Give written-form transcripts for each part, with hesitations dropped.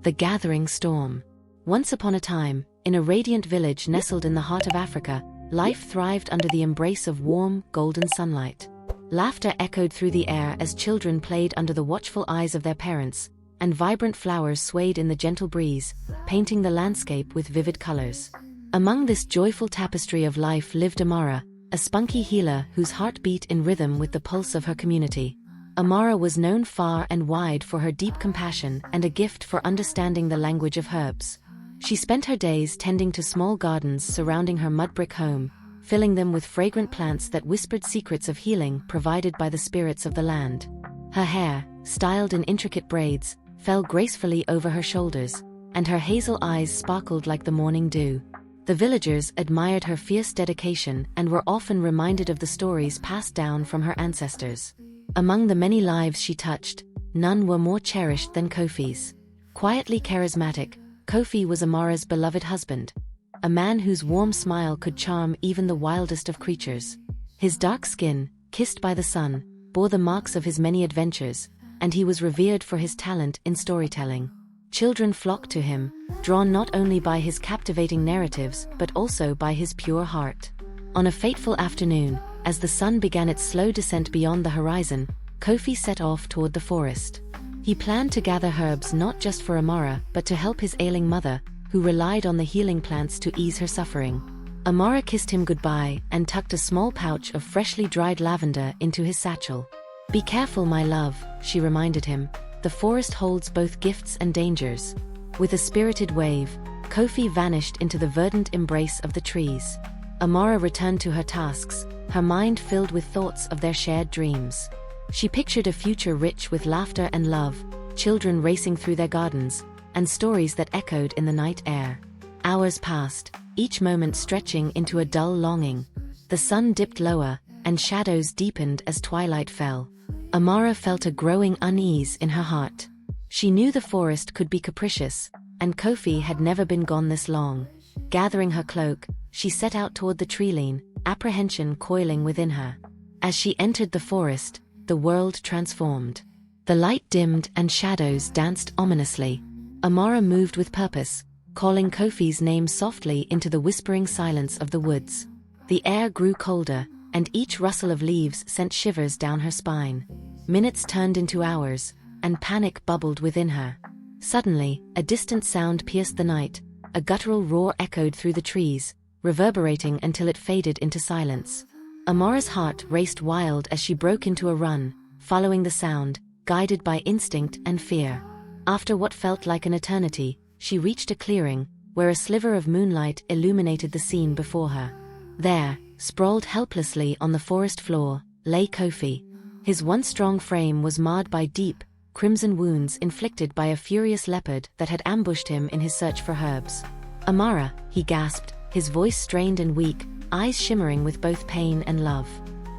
The Gathering Storm. Once upon a time, in a radiant village nestled in the heart of Africa, life thrived under the embrace of warm, golden sunlight. Laughter echoed through the air as children played under the watchful eyes of their parents, and vibrant flowers swayed in the gentle breeze, painting the landscape with vivid colors. Among this joyful tapestry of life lived Amara, a spunky healer whose heart beat in rhythm with the pulse of her community. Amara was known far and wide for her deep compassion and a gift for understanding the language of herbs. She spent her days tending to small gardens surrounding her mud-brick home, filling them with fragrant plants that whispered secrets of healing provided by the spirits of the land. Her hair, styled in intricate braids, fell gracefully over her shoulders, and her hazel eyes sparkled like the morning dew. The villagers admired her fierce dedication and were often reminded of the stories passed down from her ancestors. Among the many lives she touched, none were more cherished than Kofi's. Quietly charismatic, Kofi was Amara's beloved husband, a man whose warm smile could charm even the wildest of creatures. His dark skin, kissed by the sun, bore the marks of his many adventures, and he was revered for his talent in storytelling. Children flocked to him, drawn not only by his captivating narratives but also by his pure heart. On a fateful afternoon, as the sun began its slow descent beyond the horizon, Kofi set off toward the forest. He planned to gather herbs not just for Amara but to help his ailing mother, who relied on the healing plants to ease her suffering. Amara kissed him goodbye and tucked a small pouch of freshly dried lavender into his satchel. "Be careful, my love," she reminded him. "The forest holds both gifts and dangers." With a spirited wave, Kofi vanished into the verdant embrace of the trees. Amara returned to her tasks, her mind filled with thoughts of their shared dreams. She pictured a future rich with laughter and love, children racing through their gardens, and stories that echoed in the night air. Hours passed, each moment stretching into a dull longing. The sun dipped lower, and shadows deepened as twilight fell. Amara felt a growing unease in her heart. She knew the forest could be capricious, and Kofi had never been gone this long. Gathering her cloak, she set out toward the treeline, apprehension coiling within her. As she entered the forest, the world transformed. The light dimmed and shadows danced ominously. Amara moved with purpose, calling Kofi's name softly into the whispering silence of the woods. The air grew colder, and each rustle of leaves sent shivers down her spine. Minutes turned into hours, and panic bubbled within her. Suddenly, a distant sound pierced the night. A guttural roar echoed through the trees, reverberating until it faded into silence. Amara's heart raced wild as she broke into a run, following the sound, guided by instinct and fear. After what felt like an eternity, she reached a clearing, where a sliver of moonlight illuminated the scene before her. There, sprawled helplessly on the forest floor, lay Kofi. His once strong frame was marred by deep, crimson wounds inflicted by a furious leopard that had ambushed him in his search for herbs. "Amara," he gasped, his voice strained and weak, eyes shimmering with both pain and love.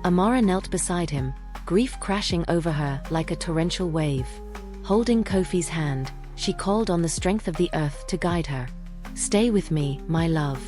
Amara knelt beside him, grief crashing over her like a torrential wave. Holding Kofi's hand, she called on the strength of the earth to guide her. "Stay with me, my love."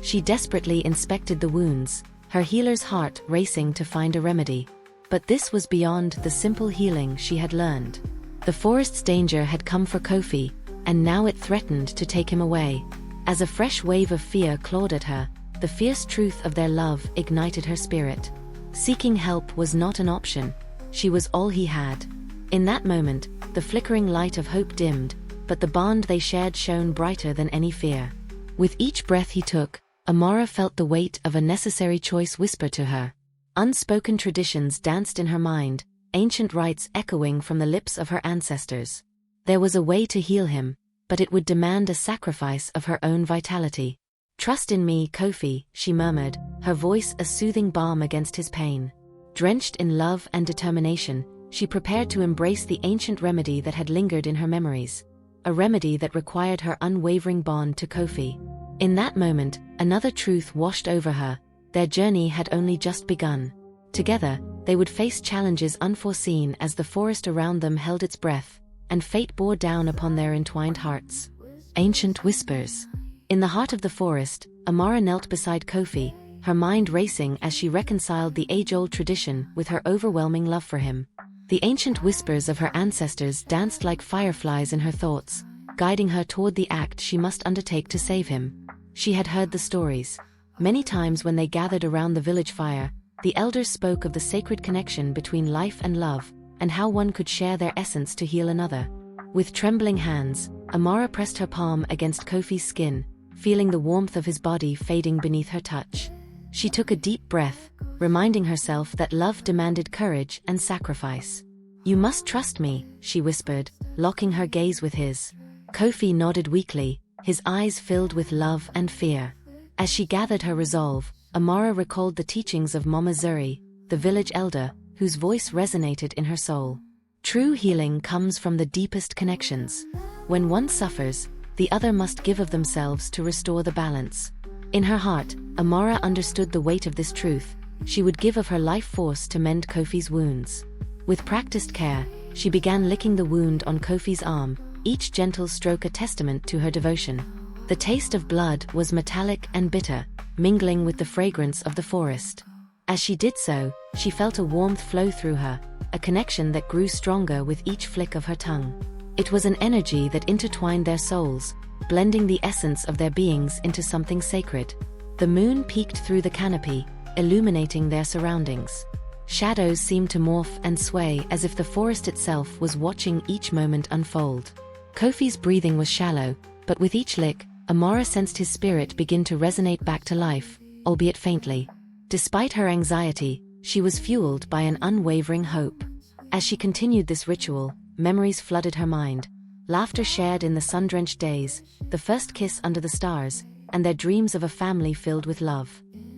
She desperately inspected the wounds, her healer's heart racing to find a remedy. But this was beyond the simple healing she had learned. The forest's danger had come for Kofi, and now it threatened to take him away. As a fresh wave of fear clawed at her, the fierce truth of their love ignited her spirit. Seeking help was not an option, she was all he had. In that moment, the flickering light of hope dimmed, but the bond they shared shone brighter than any fear. With each breath he took, Amara felt the weight of a necessary choice whisper to her. Unspoken traditions danced in her mind, ancient rites echoing from the lips of her ancestors. There was a way to heal him, but it would demand a sacrifice of her own vitality. "Trust in me, Kofi," she murmured, her voice a soothing balm against his pain. Drenched in love and determination, she prepared to embrace the ancient remedy that had lingered in her memories. A remedy that required her unwavering bond to Kofi. In that moment, another truth washed over her. Their journey had only just begun. Together, they would face challenges unforeseen as the forest around them held its breath, and fate bore down upon their entwined hearts. Ancient whispers. In the heart of the forest, Amara knelt beside Kofi, her mind racing as she reconciled the age-old tradition with her overwhelming love for him. The ancient whispers of her ancestors danced like fireflies in her thoughts, guiding her toward the act she must undertake to save him. She had heard the stories. Many times when they gathered around the village fire, the elders spoke of the sacred connection between life and love, and how one could share their essence to heal another. With trembling hands, Amara pressed her palm against Kofi's skin, feeling the warmth of his body fading beneath her touch. She took a deep breath, reminding herself that love demanded courage and sacrifice. "You must trust me," she whispered, locking her gaze with his. Kofi nodded weakly, his eyes filled with love and fear. As she gathered her resolve, Amara recalled the teachings of Mama Zuri, the village elder, whose voice resonated in her soul. True healing comes from the deepest connections. When one suffers, the other must give of themselves to restore the balance. In her heart, Amara understood the weight of this truth. She would give of her life force to mend Kofi's wounds. With practiced care, she began licking the wound on Kofi's arm, each gentle stroke a testament to her devotion. The taste of blood was metallic and bitter, mingling with the fragrance of the forest. As she did so, she felt a warmth flow through her, a connection that grew stronger with each flick of her tongue. It was an energy that intertwined their souls, blending the essence of their beings into something sacred. The moon peeked through the canopy, illuminating their surroundings. Shadows seemed to morph and sway as if the forest itself was watching each moment unfold. Kofi's breathing was shallow, but with each lick, Amara sensed his spirit begin to resonate back to life, albeit faintly. Despite her anxiety, she was fueled by an unwavering hope. As she continued this ritual, memories flooded her mind. Laughter shared in the sun-drenched days, the first kiss under the stars, and their dreams of a family filled with love.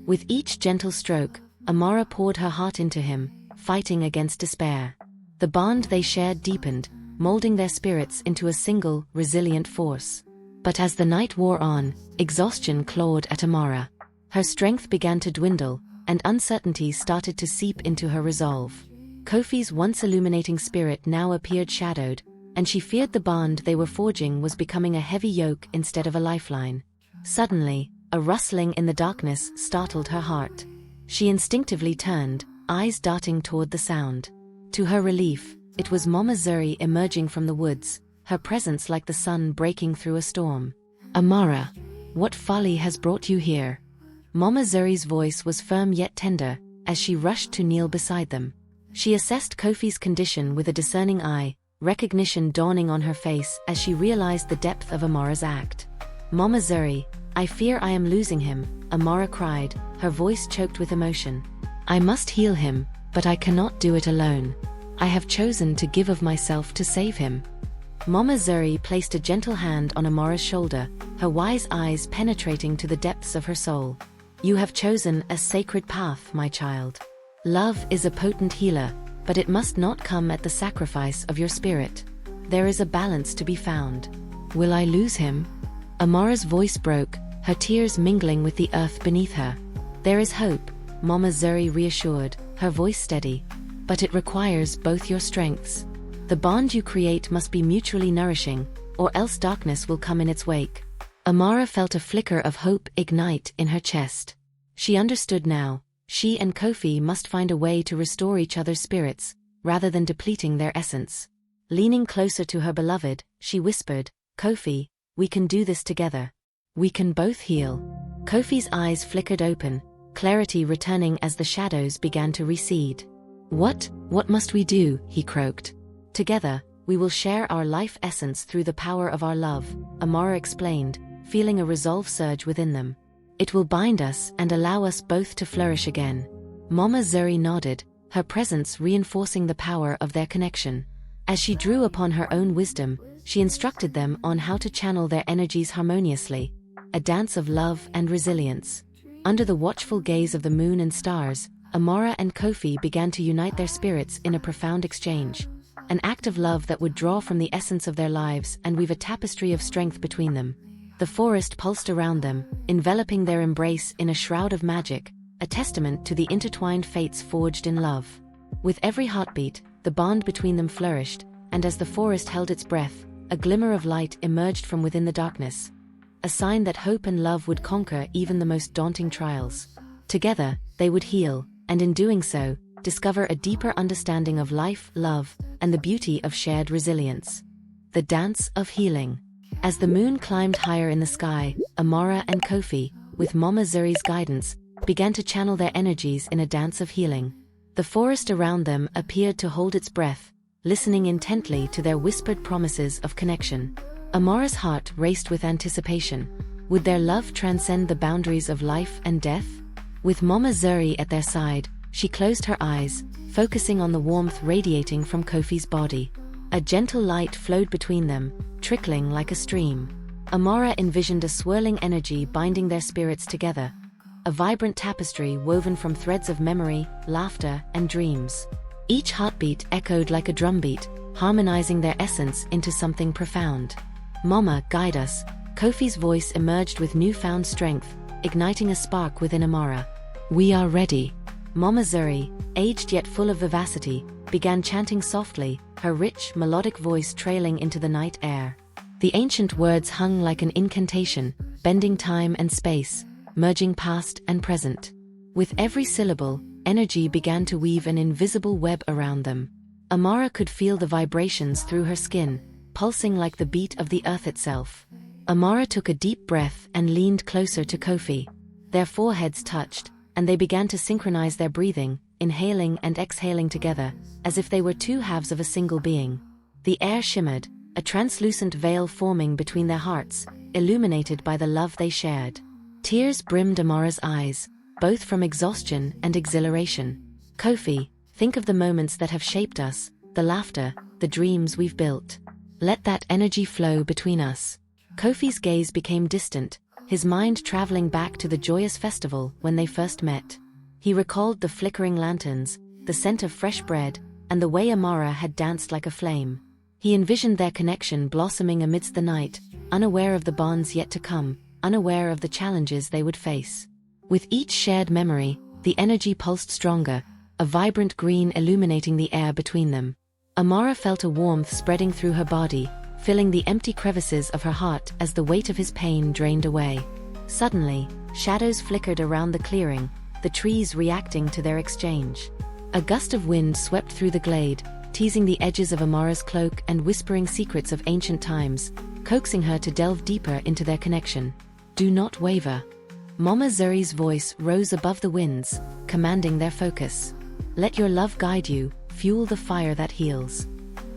With each gentle stroke, Amara poured her heart into him, fighting against despair. The bond they shared deepened, molding their spirits into a single, resilient force. But as the night wore on, exhaustion clawed at Amara. Her strength began to dwindle, and uncertainty started to seep into her resolve. Kofi's once illuminating spirit now appeared shadowed, and she feared the bond they were forging was becoming a heavy yoke instead of a lifeline. Suddenly, a rustling in the darkness startled her heart. She instinctively turned, eyes darting toward the sound. To her relief, it was Mama Zuri emerging from the woods, her presence like the sun breaking through a storm. "Amara, what folly has brought you here?" Mama Zuri's voice was firm yet tender, as she rushed to kneel beside them. She assessed Kofi's condition with a discerning eye, recognition dawning on her face as she realized the depth of Amara's act. "Mama Zuri, I fear I am losing him," Amara cried, her voice choked with emotion. "I must heal him, but I cannot do it alone. I have chosen to give of myself to save him." Mama Zuri placed a gentle hand on Amara's shoulder, her wise eyes penetrating to the depths of her soul. "You have chosen a sacred path, my child. Love is a potent healer, but it must not come at the sacrifice of your spirit. There is a balance to be found." "Will I lose him?" Amara's voice broke, her tears mingling with the earth beneath her. "There is hope," Mama Zuri reassured, her voice steady. "But it requires both your strengths. The bond you create must be mutually nourishing, or else darkness will come in its wake." Amara felt a flicker of hope ignite in her chest. She understood now. She and Kofi must find a way to restore each other's spirits, rather than depleting their essence. Leaning closer to her beloved, she whispered, "Kofi, we can do this together. We can both heal." Kofi's eyes flickered open, clarity returning as the shadows began to recede. What must we do?" he croaked. "Together, we will share our life essence through the power of our love," Amara explained, feeling a resolve surge within them. "It will bind us and allow us both to flourish again." Mama Zuri nodded, her presence reinforcing the power of their connection. As she drew upon her own wisdom, she instructed them on how to channel their energies harmoniously, a dance of love and resilience. Under the watchful gaze of the moon and stars, Amara and Kofi began to unite their spirits in a profound exchange. An act of love that would draw from the essence of their lives and weave a tapestry of strength between them. The forest pulsed around them, enveloping their embrace in a shroud of magic, a testament to the intertwined fates forged in love. With every heartbeat, the bond between them flourished, and as the forest held its breath, a glimmer of light emerged from within the darkness. A sign that hope and love would conquer even the most daunting trials. Together, they would heal, and in doing so, discover a deeper understanding of life, love, and the beauty of shared resilience. The dance of healing. As the moon climbed higher in the sky, Amara and Kofi, with Mama Zuri's guidance, began to channel their energies in a dance of healing. The forest around them appeared to hold its breath, listening intently to their whispered promises of connection. Amara's heart raced with anticipation. Would their love transcend the boundaries of life and death? With Mama Zuri at their side, she closed her eyes, focusing on the warmth radiating from Kofi's body. A gentle light flowed between them, trickling like a stream. Amara envisioned a swirling energy binding their spirits together, a vibrant tapestry woven from threads of memory, laughter, and dreams. Each heartbeat echoed like a drumbeat, harmonizing their essence into something profound. "Mama, guide us." Kofi's voice emerged with newfound strength, igniting a spark within Amara. "We are ready." Mama Zuri, aged yet full of vivacity, began chanting softly, her rich, melodic voice trailing into the night air. The ancient words hung like an incantation, bending time and space, merging past and present. With every syllable, energy began to weave an invisible web around them. Amara could feel the vibrations through her skin, pulsing like the beat of the earth itself. Amara took a deep breath and leaned closer to Kofi. Their foreheads touched, and they began to synchronize their breathing, inhaling and exhaling together, as if they were two halves of a single being. The air shimmered, a translucent veil forming between their hearts, illuminated by the love they shared. Tears brimmed Amara's eyes, both from exhaustion and exhilaration. "Kofi, think of the moments that have shaped us, the laughter, the dreams we've built. Let that energy flow between us." Kofi's gaze became distant, his mind traveling back to the joyous festival when they first met. He recalled the flickering lanterns, the scent of fresh bread, and the way Amara had danced like a flame. He envisioned their connection blossoming amidst the night, unaware of the bonds yet to come, unaware of the challenges they would face. With each shared memory, the energy pulsed stronger, a vibrant green illuminating the air between them. Amara felt a warmth spreading through her body, filling the empty crevices of her heart as the weight of his pain drained away. Suddenly, shadows flickered around the clearing, the trees reacting to their exchange. A gust of wind swept through the glade, teasing the edges of Amara's cloak and whispering secrets of ancient times, coaxing her to delve deeper into their connection. "Do not waver." Mama Zuri's voice rose above the winds, commanding their focus. "Let your love guide you, fuel the fire that heals."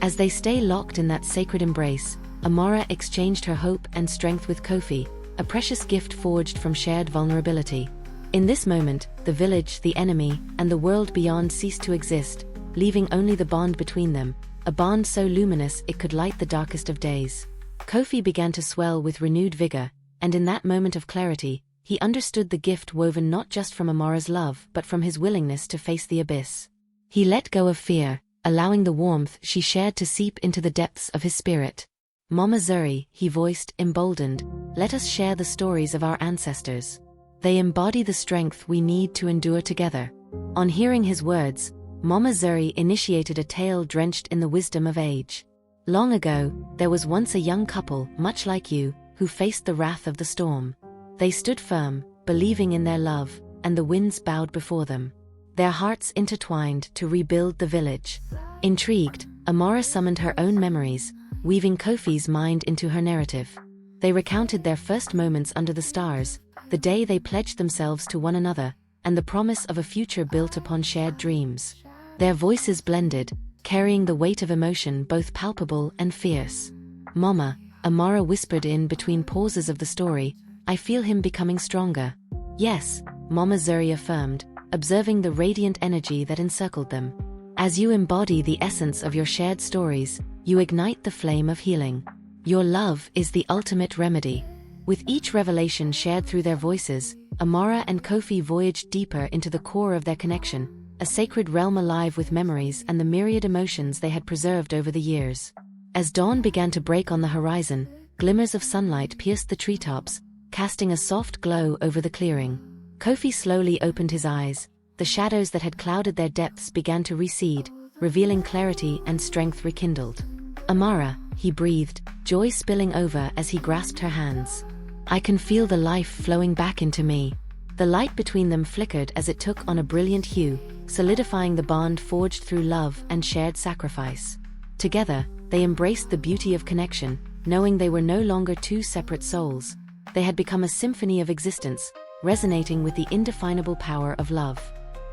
As they stay locked in that sacred embrace, Amara exchanged her hope and strength with Kofi, a precious gift forged from shared vulnerability. In this moment, the village, the enemy, and the world beyond ceased to exist, leaving only the bond between them, a bond so luminous it could light the darkest of days. Kofi began to swell with renewed vigor, and in that moment of clarity, he understood the gift woven not just from Amara's love but from his willingness to face the abyss. He let go of fear, allowing the warmth she shared to seep into the depths of his spirit. "Mama Zuri," he voiced, emboldened, "let us share the stories of our ancestors. They embody the strength we need to endure together." On hearing his words, Mama Zuri initiated a tale drenched in the wisdom of age. "Long ago, there was once a young couple, much like you, who faced the wrath of the storm. They stood firm, believing in their love, and the winds bowed before them. Their hearts intertwined to rebuild the village." Intrigued, Amara summoned her own memories, weaving Kofi's mind into her narrative. They recounted their first moments under the stars, the day they pledged themselves to one another, and the promise of a future built upon shared dreams. Their voices blended, carrying the weight of emotion both palpable and fierce. "Mama," Amara whispered in between pauses of the story, "I feel him becoming stronger." "Yes," Mama Zuri affirmed, observing the radiant energy that encircled them. "As you embody the essence of your shared stories, you ignite the flame of healing. Your love is the ultimate remedy." With each revelation shared through their voices, Amara and Kofi voyaged deeper into the core of their connection, a sacred realm alive with memories and the myriad emotions they had preserved over the years. As dawn began to break on the horizon, glimmers of sunlight pierced the treetops, casting a soft glow over the clearing. Kofi slowly opened his eyes. The shadows that had clouded their depths began to recede, revealing clarity and strength rekindled. "Amara," he breathed, joy spilling over as he grasped her hands. "I can feel the life flowing back into me." The light between them flickered as it took on a brilliant hue, solidifying the bond forged through love and shared sacrifice. Together, they embraced the beauty of connection, knowing they were no longer two separate souls. They had become a symphony of existence, resonating with the indefinable power of love.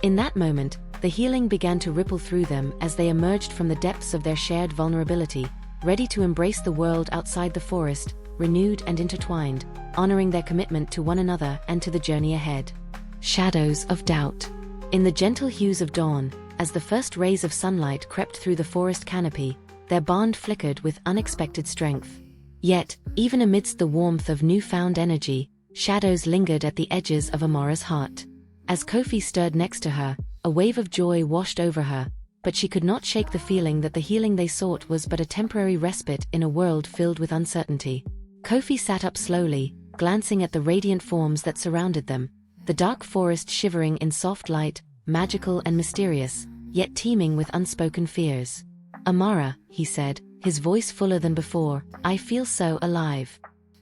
In that moment, the healing began to ripple through them as they emerged from the depths of their shared vulnerability, ready to embrace the world outside the forest, renewed and intertwined, honoring their commitment to one another and to the journey ahead. Shadows of doubt. In the gentle hues of dawn, as the first rays of sunlight crept through the forest canopy, their bond flickered with unexpected strength. Yet, even amidst the warmth of newfound energy, shadows lingered at the edges of Amara's heart. As Kofi stirred next to her, a wave of joy washed over her, but she could not shake the feeling that the healing they sought was but a temporary respite in a world filled with uncertainty. Kofi sat up slowly, glancing at the radiant forms that surrounded them, the dark forest shivering in soft light, magical and mysterious, yet teeming with unspoken fears. "Amara," he said, his voice fuller than before, "I feel so alive."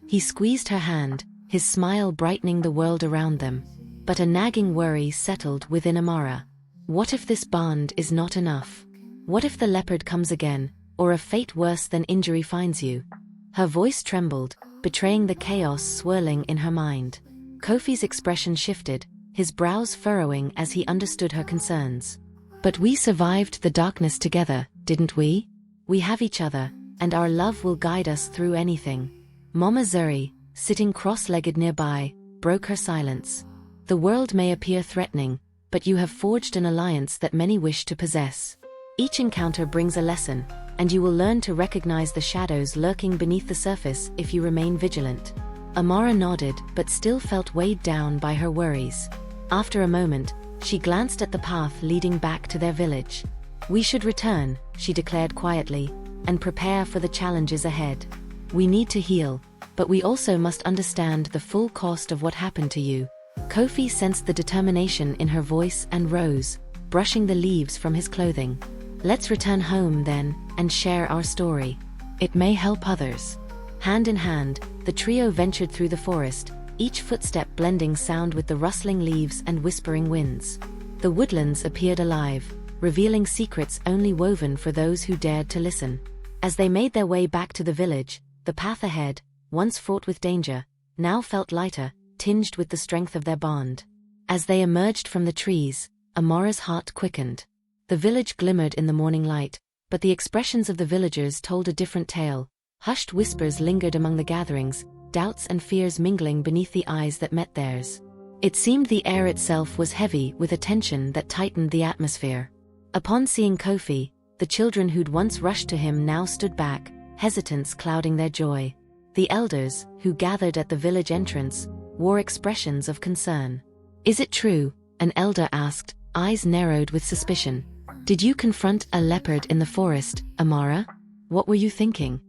He squeezed her hand, his smile brightening the world around them. But a nagging worry settled within Amara. What if this bond is not enough? What if the leopard comes again, or a fate worse than injury finds you? Her voice trembled, betraying the chaos swirling in her mind. Kofi's expression shifted, his brows furrowing as he understood her concerns. "But we survived the darkness together, didn't we? We have each other, and our love will guide us through anything." Mama Zuri, sitting cross-legged nearby, broke her silence. "The world may appear threatening, but you have forged an alliance that many wish to possess. Each encounter brings a lesson, and you will learn to recognize the shadows lurking beneath the surface if you remain vigilant." Amara nodded but still felt weighed down by her worries. After a moment, she glanced at the path leading back to their village. "We should return," she declared quietly, "and prepare for the challenges ahead. We need to heal, but we also must understand the full cost of what happened to you." Kofi sensed the determination in her voice and rose, brushing the leaves from his clothing. "Let's return home then, and share our story. It may help others." Hand in hand, the trio ventured through the forest, each footstep blending sound with the rustling leaves and whispering winds. The woodlands appeared alive, revealing secrets only woven for those who dared to listen. As they made their way back to the village, the path ahead, once fraught with danger, now felt lighter, tinged with the strength of their bond. As they emerged from the trees, Amara's heart quickened. The village glimmered in the morning light, but the expressions of the villagers told a different tale. Hushed whispers lingered among the gatherings, doubts and fears mingling beneath the eyes that met theirs. It seemed the air itself was heavy with a tension that tightened the atmosphere. Upon seeing Kofi, the children who'd once rushed to him now stood back, hesitance clouding their joy. The elders, who gathered at the village entrance, wore expressions of concern. "Is it true?" an elder asked, eyes narrowed with suspicion. "Did you confront a leopard in the forest, Amara? What were you thinking?"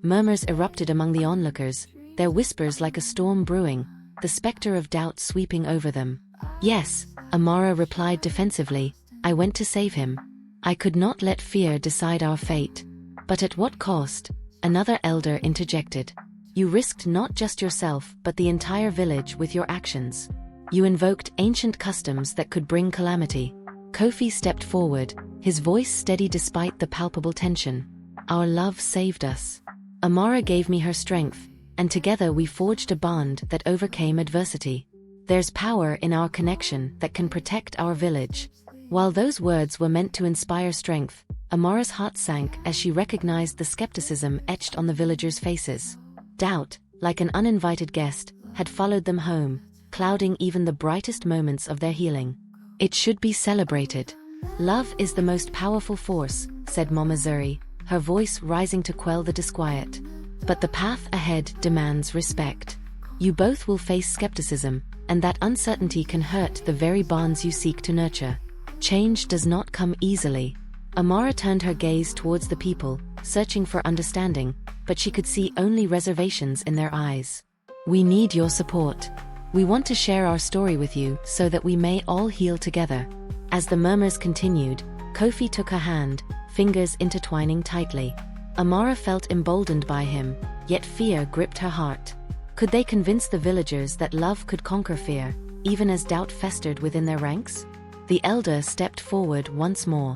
Murmurs erupted among the onlookers, their whispers like a storm brewing, the specter of doubt sweeping over them. "Yes," Amara replied defensively, "I went to save him. I could not let fear decide our fate." "But at what cost?" another elder interjected. "You risked not just yourself but the entire village with your actions. You invoked ancient customs that could bring calamity." Kofi stepped forward, his voice steady despite the palpable tension. "Our love saved us. Amara gave me her strength, and together we forged a bond that overcame adversity. There's power in our connection that can protect our village." While those words were meant to inspire strength, Amara's heart sank as she recognized the skepticism etched on the villagers' faces. Doubt, like an uninvited guest, had followed them home, clouding even the brightest moments of their healing. "It should be celebrated. Love is the most powerful force," said Mama Zuri, her voice rising to quell the disquiet. "But the path ahead demands respect. You both will face skepticism, and that uncertainty can hurt the very bonds you seek to nurture. Change does not come easily." Amara turned her gaze towards the people, searching for understanding, but she could see only reservations in their eyes. "We need your support. We want to share our story with you so that we may all heal together." As the murmurs continued, Kofi took her hand, fingers intertwining tightly. Amara felt emboldened by him, yet fear gripped her heart. Could they convince the villagers that love could conquer fear, even as doubt festered within their ranks? The elder stepped forward once more.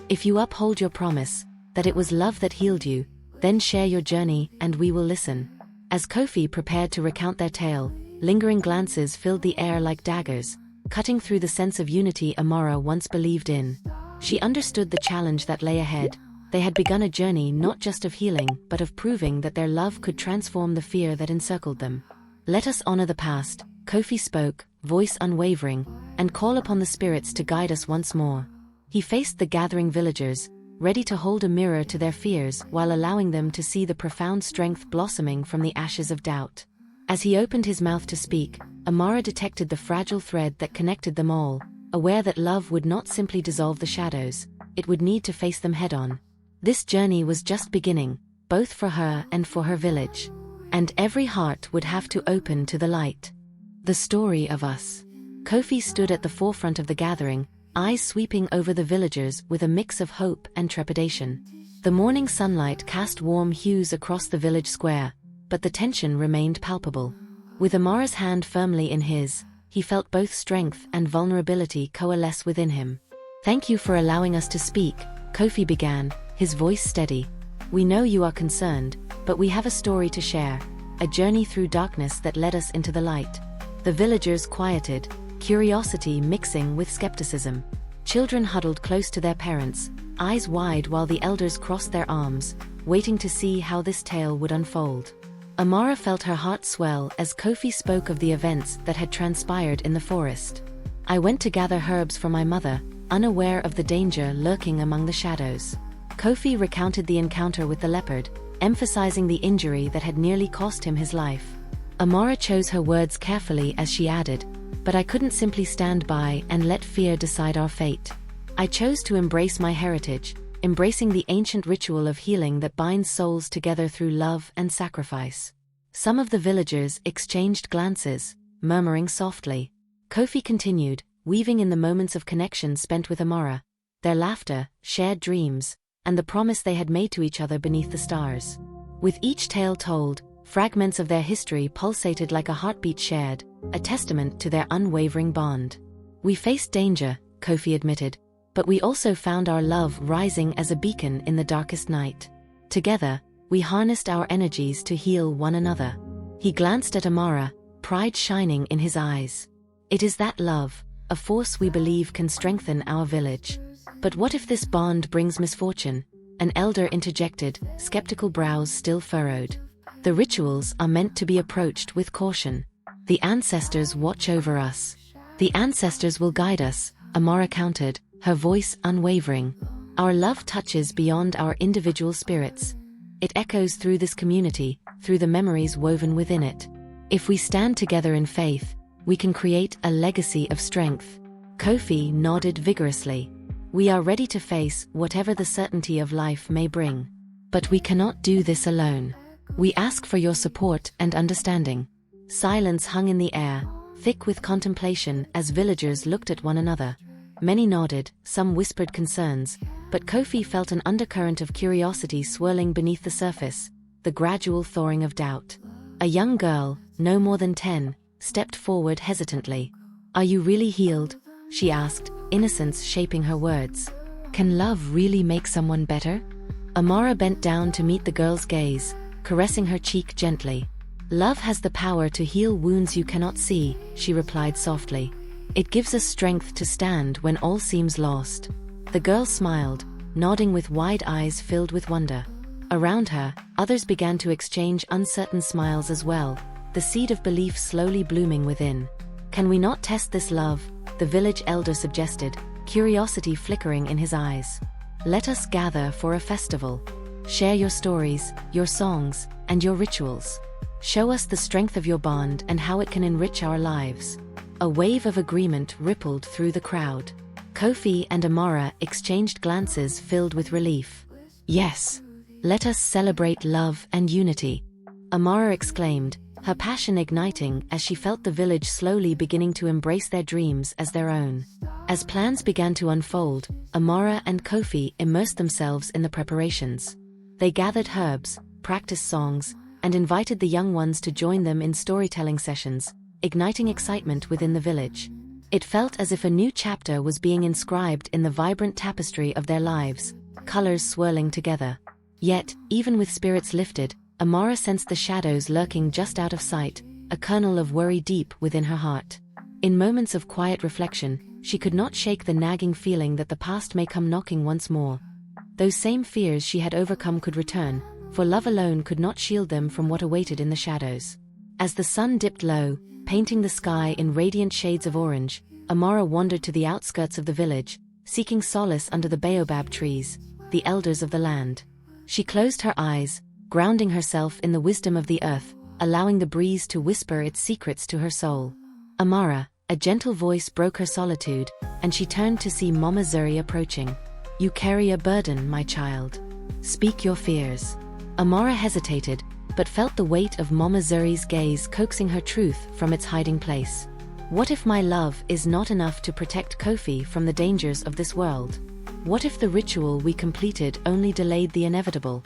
"If you uphold your promise, that it was love that healed you, Then share your journey, and we will listen. As Kofi prepared to recount their tale, lingering glances filled the air like daggers, cutting through the sense of unity Amara once believed in. She understood the challenge that lay ahead. They had begun a journey not just of healing, but of proving that their love could transform the fear that encircled them. Let us honor the past, Kofi spoke, voice unwavering, and call upon the spirits to guide us once more. He faced the gathering villagers, ready to hold a mirror to their fears while allowing them to see the profound strength blossoming from the ashes of doubt. As he opened his mouth to speak, Amara detected the fragile thread that connected them all, aware that love would not simply dissolve the shadows, it would need to face them head-on. This journey was just beginning, both for her and for her village. And every heart would have to open to the light. The story of us. Kofi stood at the forefront of the gathering, eyes sweeping over the villagers with a mix of hope and trepidation. The morning sunlight cast warm hues across the village square, but the tension remained palpable. With Amara's hand firmly in his, he felt both strength and vulnerability coalesce within him. "Thank you for allowing us to speak," Kofi began, his voice steady. "We know you are concerned, but we have a story to share, a journey through darkness that led us into the light." The villagers quieted, curiosity mixing with skepticism. Children huddled close to their parents, eyes wide while the elders crossed their arms, waiting to see how this tale would unfold. Amara felt her heart swell as Kofi spoke of the events that had transpired in the forest. "I went to gather herbs for my mother, unaware of the danger lurking among the shadows." Kofi recounted the encounter with the leopard, emphasizing the injury that had nearly cost him his life. Amara chose her words carefully as she added, "But I couldn't simply stand by and let fear decide our fate. I chose to embrace my heritage, embracing the ancient ritual of healing that binds souls together through love and sacrifice." Some of the villagers exchanged glances, murmuring softly. Kofi continued, weaving in the moments of connection spent with Amara, their laughter, shared dreams, and the promise they had made to each other beneath the stars. With each tale told, fragments of their history pulsated like a heartbeat shared, a testament to their unwavering bond. "We faced danger," Kofi admitted, "but we also found our love rising as a beacon in the darkest night. Together, we harnessed our energies to heal one another." He glanced at Amara, pride shining in his eyes. "It is that love, a force we believe can strengthen our village. But what if this bond brings misfortune?" An elder interjected, skeptical brows still furrowed. "The rituals are meant to be approached with caution. The ancestors watch over us. The ancestors will guide us," Amara countered, her voice unwavering. "Our love touches beyond our individual spirits. It echoes through this community, through the memories woven within it. If we stand together in faith, we can create a legacy of strength." Kofi nodded vigorously. "We are ready to face whatever the certainty of life may bring. But we cannot do this alone. We ask for your support and understanding." Silence hung in the air, thick with contemplation as villagers looked at one another. Many nodded, some whispered concerns, but Kofi felt an undercurrent of curiosity swirling beneath the surface, the gradual thawing of doubt. A young girl, no more than 10, stepped forward hesitantly. "Are you really healed?" she asked, innocence shaping her words. "Can love really make someone better?" Amara bent down to meet the girl's gaze, caressing her cheek gently. "Love has the power to heal wounds you cannot see," she replied softly. "It gives us strength to stand when all seems lost." The girl smiled, nodding with wide eyes filled with wonder. Around her, others began to exchange uncertain smiles as well, the seed of belief slowly blooming within. "Can we not test this love?" the village elder suggested, curiosity flickering in his eyes. "Let us gather for a festival. Share your stories, your songs, and your rituals. Show us the strength of your bond and how it can enrich our lives." A wave of agreement rippled through the crowd. Kofi and Amara exchanged glances filled with relief. "Yes, let us celebrate love and unity," Amara exclaimed, her passion igniting as she felt the village slowly beginning to embrace their dreams as their own. As plans began to unfold, Amara and Kofi immersed themselves in the preparations. They gathered herbs, practiced songs, and invited the young ones to join them in storytelling sessions, igniting excitement within the village. It felt as if a new chapter was being inscribed in the vibrant tapestry of their lives, colors swirling together. Yet, even with spirits lifted, Amara sensed the shadows lurking just out of sight, a kernel of worry deep within her heart. In moments of quiet reflection, she could not shake the nagging feeling that the past may come knocking once more. Those same fears she had overcome could return, for love alone could not shield them from what awaited in the shadows. As the sun dipped low, painting the sky in radiant shades of orange, Amara wandered to the outskirts of the village, seeking solace under the baobab trees, the elders of the land. She closed her eyes, grounding herself in the wisdom of the earth, allowing the breeze to whisper its secrets to her soul. Amara, a gentle voice broke her solitude, and she turned to see Mama Zuri approaching. "You carry a burden, my child. Speak your fears." Amara hesitated, but felt the weight of Mama Zuri's gaze coaxing her truth from its hiding place. What if my love is not enough to protect Kofi from the dangers of this world? What if the ritual we completed only delayed the inevitable?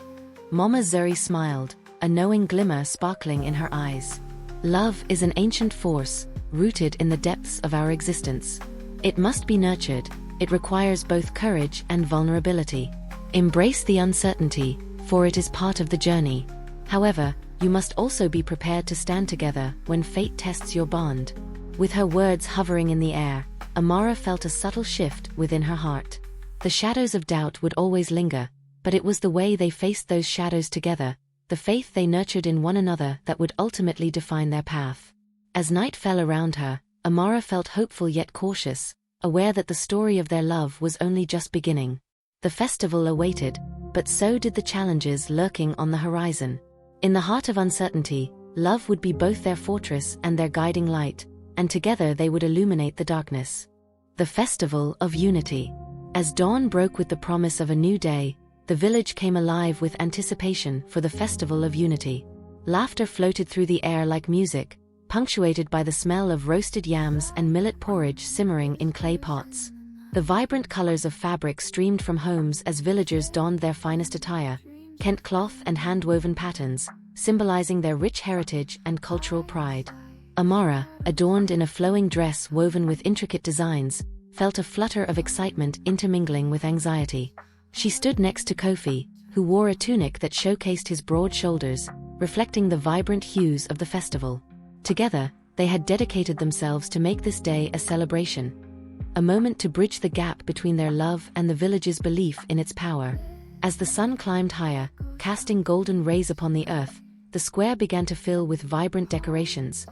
Mama Zuri smiled, a knowing glimmer sparkling in her eyes. Love is an ancient force, rooted in the depths of our existence. It must be nurtured. It requires both courage and vulnerability. Embrace the uncertainty, for it is part of the journey. However, you must also be prepared to stand together when fate tests your bond. With her words hovering in the air, Amara felt a subtle shift within her heart. The shadows of doubt would always linger, but it was the way they faced those shadows together, the faith they nurtured in one another that would ultimately define their path. As night fell around her, Amara felt hopeful yet cautious, aware that the story of their love was only just beginning. The festival awaited, but so did the challenges lurking on the horizon. In the heart of uncertainty, love would be both their fortress and their guiding light, and together they would illuminate the darkness. The Festival of Unity. As dawn broke with the promise of a new day, the village came alive with anticipation for the Festival of Unity. Laughter floated through the air like music, punctuated by the smell of roasted yams and millet porridge simmering in clay pots. The vibrant colors of fabric streamed from homes as villagers donned their finest attire, Kent cloth and hand-woven patterns, symbolizing their rich heritage and cultural pride. Amara, adorned in a flowing dress woven with intricate designs, felt a flutter of excitement intermingling with anxiety. She stood next to Kofi, who wore a tunic that showcased his broad shoulders, reflecting the vibrant hues of the festival. Together, they had dedicated themselves to make this day a celebration, a moment to bridge the gap between their love and the village's belief in its power. As the sun climbed higher, casting golden rays upon the earth, the square began to fill with vibrant decorations.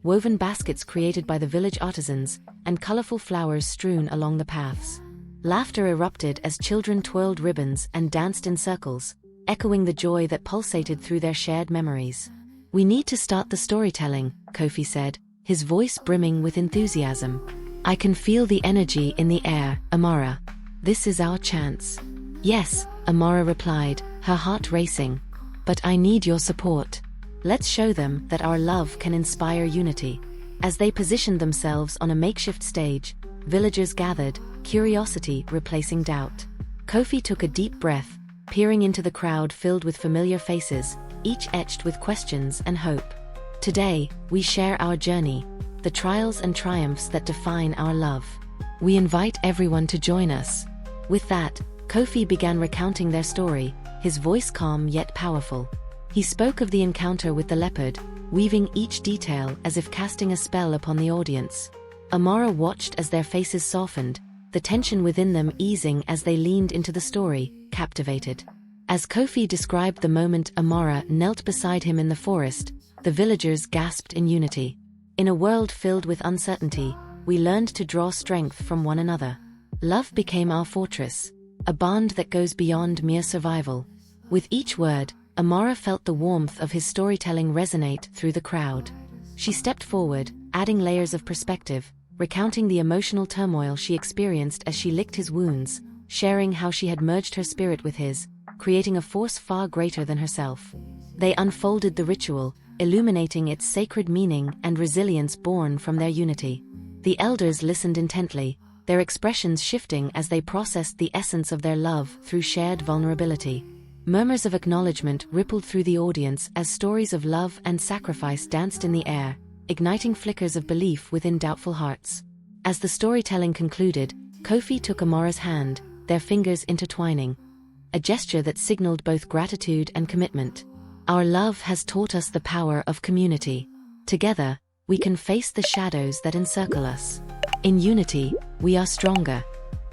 Woven baskets created by the village artisans, and colorful flowers strewn along the paths. Laughter erupted as children twirled ribbons and danced in circles, echoing the joy that pulsated through their shared memories. "We need to start the storytelling," Kofi said, his voice brimming with enthusiasm. "I can feel the energy in the air, Amara. This is our chance." "Yes," Amara replied, her heart racing. "But I need your support. Let's show them that our love can inspire unity." As they positioned themselves on a makeshift stage, villagers gathered, curiosity replacing doubt. Kofi took a deep breath, peering into the crowd filled with familiar faces, each etched with questions and hope. "Today, we share our journey, the trials and triumphs that define our love. We invite everyone to join us." With that, Kofi began recounting their story, his voice calm yet powerful. He spoke of the encounter with the leopard, weaving each detail as if casting a spell upon the audience. Amara watched as their faces softened, the tension within them easing as they leaned into the story, captivated. As Kofi described the moment Amara knelt beside him in the forest, the villagers gasped in unity. In a world filled with uncertainty, we learned to draw strength from one another. Love became our fortress, a bond that goes beyond mere survival. With each word, Amara felt the warmth of his storytelling resonate through the crowd. She stepped forward, adding layers of perspective, recounting the emotional turmoil she experienced as she licked his wounds, sharing how she had merged her spirit with his, creating a force far greater than herself. They unfolded the ritual, illuminating its sacred meaning and resilience born from their unity. The elders listened intently, their expressions shifting as they processed the essence of their love through shared vulnerability. Murmurs of acknowledgement rippled through the audience as stories of love and sacrifice danced in the air, igniting flickers of belief within doubtful hearts. As the storytelling concluded, Kofi took Amara's hand, their fingers intertwining. a gesture that signaled both gratitude and commitment. Our love has taught us the power of community. Together, we can face the shadows that encircle us. In unity, we are stronger.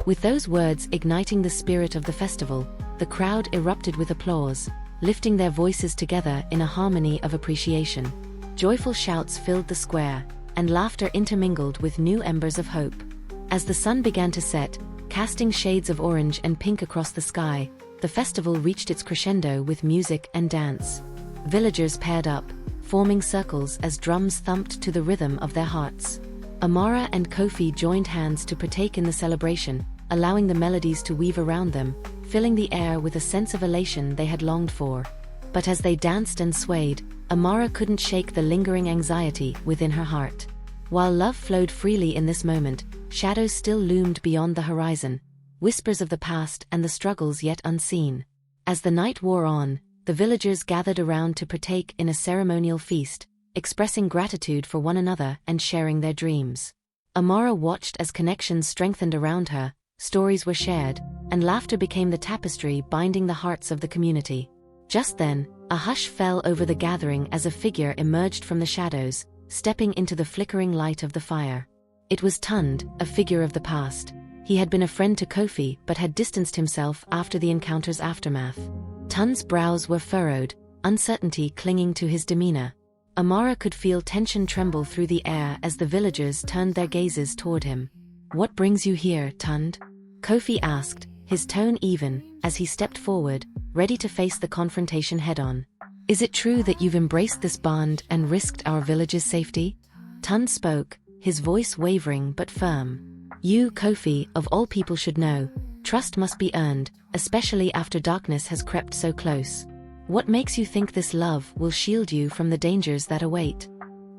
With those words igniting the spirit of the festival, the crowd erupted with applause, lifting their voices together in a harmony of appreciation. Joyful shouts filled the square, and laughter intermingled with new embers of hope. As the sun began to set, casting shades of orange and pink across the sky, the festival reached its crescendo with music and dance. Villagers paired up, forming circles as drums thumped to the rhythm of their hearts. Amara and Kofi joined hands to partake in the celebration, allowing the melodies to weave around them, filling the air with a sense of elation they had longed for. But as they danced and swayed, Amara couldn't shake the lingering anxiety within her heart. While love flowed freely in this moment, shadows still loomed beyond the horizon, whispers of the past and the struggles yet unseen. As the night wore on, the villagers gathered around to partake in a ceremonial feast, expressing gratitude for one another and sharing their dreams. Amara watched as connections strengthened around her, stories were shared, and laughter became the tapestry binding the hearts of the community. Just then, a hush fell over the gathering as a figure emerged from the shadows, stepping into the flickering light of the fire. It was Tund, a figure of the past. He had been a friend to Kofi but had distanced himself after the encounter's aftermath. Tund's brows were furrowed, uncertainty clinging to his demeanor. Amara could feel tension tremble through the air as the villagers turned their gazes toward him. "What brings you here, Tund?" Kofi asked, his tone even, as he stepped forward, ready to face the confrontation head-on. "Is it true that you've embraced this bond and risked our village's safety?" Tund spoke, his voice wavering but firm. "You, Kofi, of all people should know, trust must be earned, especially after darkness has crept so close. What makes you think this love will shield you from the dangers that await?"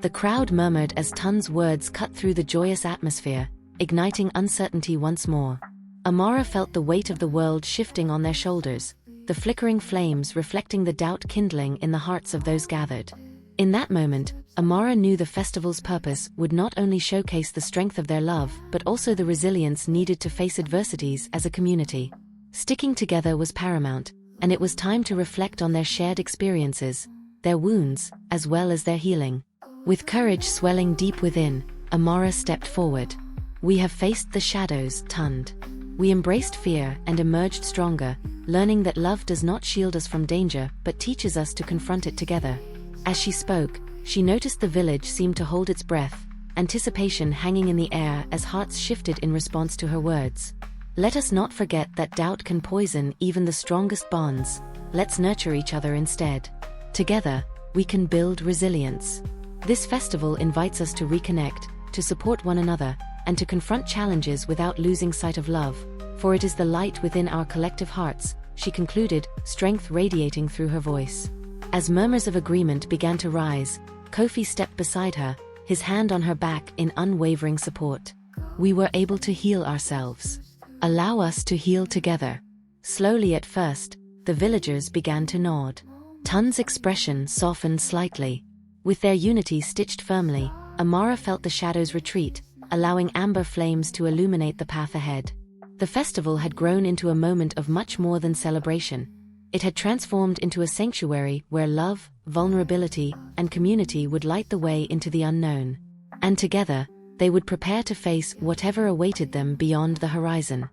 The crowd murmured as Tund's words cut through the joyous atmosphere, igniting uncertainty once more. Amara felt the weight of the world shifting on their shoulders, the flickering flames reflecting the doubt kindling in the hearts of those gathered. In that moment, Amara knew the festival's purpose would not only showcase the strength of their love but also the resilience needed to face adversities as a community. Sticking together was paramount, and it was time to reflect on their shared experiences, their wounds, as well as their healing. With courage swelling deep within, Amara stepped forward. "We have faced the shadows, Tund. We embraced fear and emerged stronger, learning that love does not shield us from danger but teaches us to confront it together." As she spoke, she noticed the village seemed to hold its breath, anticipation hanging in the air as hearts shifted in response to her words. "Let us not forget that doubt can poison even the strongest bonds. Let's nurture each other instead. Together, we can build resilience." This festival invites us to reconnect, to support one another, and to confront challenges without losing sight of love, for it is the light within our collective hearts, she concluded, strength radiating through her voice. As murmurs of agreement began to rise, Kofi stepped beside her, his hand on her back in unwavering support. "We were able to heal ourselves. Allow us to heal together." Slowly at first, the villagers began to nod. Tund's expression softened slightly. With their unity stitched firmly, Amara felt the shadows retreat, allowing amber flames to illuminate the path ahead. The festival had grown into a moment of much more than celebration. It had transformed into a sanctuary where love, vulnerability, and community would light the way into the unknown. And together, they would prepare to face whatever awaited them beyond the horizon.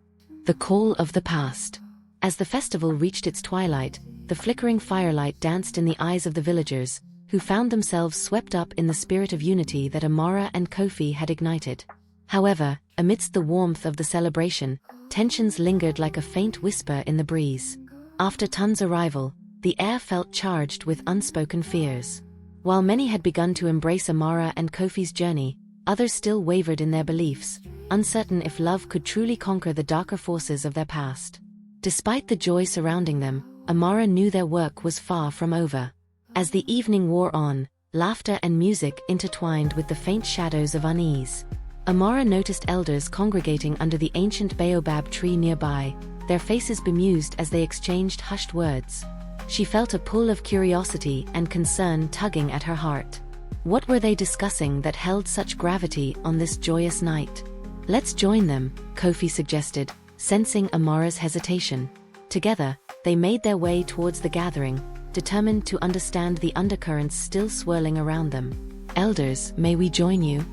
The call of the past. As the festival reached its twilight, the flickering firelight danced in the eyes of the villagers, who found themselves swept up in the spirit of unity that Amara and Kofi had ignited. However, amidst the warmth of the celebration, tensions lingered like a faint whisper in the breeze. After Tund's arrival, the air felt charged with unspoken fears. While many had begun to embrace Amara and Kofi's journey, others still wavered in their beliefs, uncertain if love could truly conquer the darker forces of their past. Despite the joy surrounding them, Amara knew their work was far from over. As the evening wore on, laughter and music intertwined with the faint shadows of unease. Amara noticed elders congregating under the ancient baobab tree nearby, their faces bemused as they exchanged hushed words. She felt a pull of curiosity and concern tugging at her heart. What were they discussing that held such gravity on this joyous night? "Let's join them," Kofi suggested, sensing Amara's hesitation. Together, they made their way towards the gathering, determined to understand the undercurrents still swirling around them. "Elders, may we join you?"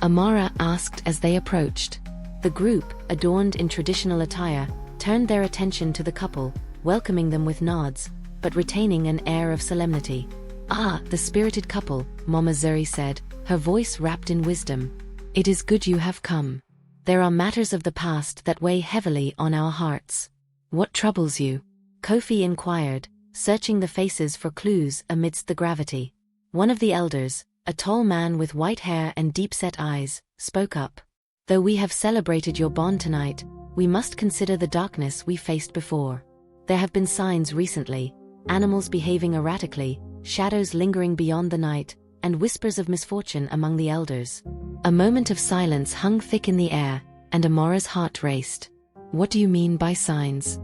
Amara asked as they approached. The group, adorned in traditional attire, turned their attention to the couple, welcoming them with nods, but retaining an air of solemnity. "Ah, the spirited couple," Mama Zuri said, her voice wrapped in wisdom. "It is good you have come. There are matters of the past that weigh heavily on our hearts." "What troubles you?" Kofi inquired, searching the faces for clues amidst the gravity. One of the elders, a tall man with white hair and deep-set eyes, spoke up. "Though we have celebrated your bond tonight, we must consider the darkness we faced before. There have been signs recently, animals behaving erratically, shadows lingering beyond the night, and whispers of misfortune among the elders." A moment of silence hung thick in the air, and Amara's heart raced. "What do you mean by signs?"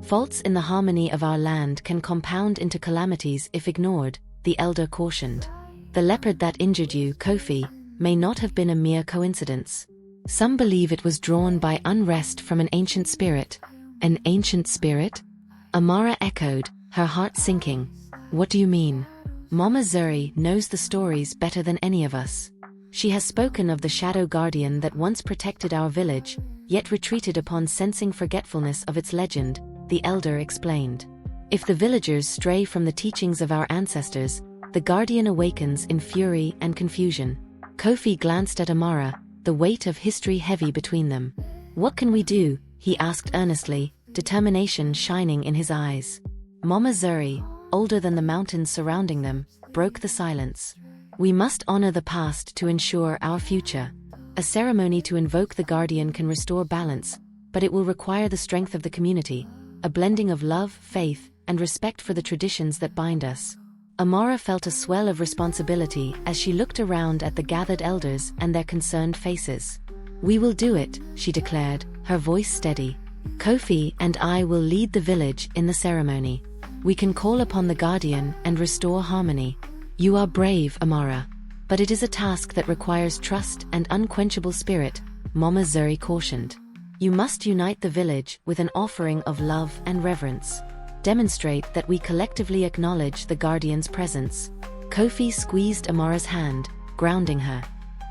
"Faults in the harmony of our land can compound into calamities if ignored," the elder cautioned. "The leopard that injured you, Kofi, may not have been a mere coincidence. Some believe it was drawn by unrest from an ancient spirit." "An ancient spirit?" Amara echoed, her heart sinking. "What do you mean?" "Mama Zuri knows the stories better than any of us. She has spoken of the shadow guardian that once protected our village, yet retreated upon sensing forgetfulness of its legend," the elder explained. "If the villagers stray from the teachings of our ancestors, the guardian awakens in fury and confusion." Kofi glanced at Amara, the weight of history heavy between them. "What can we do?" he asked earnestly, determination shining in his eyes. Mama Zuri, older than the mountains surrounding them, broke the silence. "We must honor the past to ensure our future. A ceremony to invoke the guardian can restore balance, but it will require the strength of the community, a blending of love, faith, and respect for the traditions that bind us." Amara felt a swell of responsibility as she looked around at the gathered elders and their concerned faces. "We will do it," she declared, her voice steady. "Kofi and I will lead the village in the ceremony. We can call upon the guardian and restore harmony." "You are brave, Amara. But it is a task that requires trust and unquenchable spirit," Mama Zuri cautioned. "You must unite the village with an offering of love and reverence. Demonstrate that we collectively acknowledge the guardian's presence." Kofi squeezed Amara's hand, grounding her.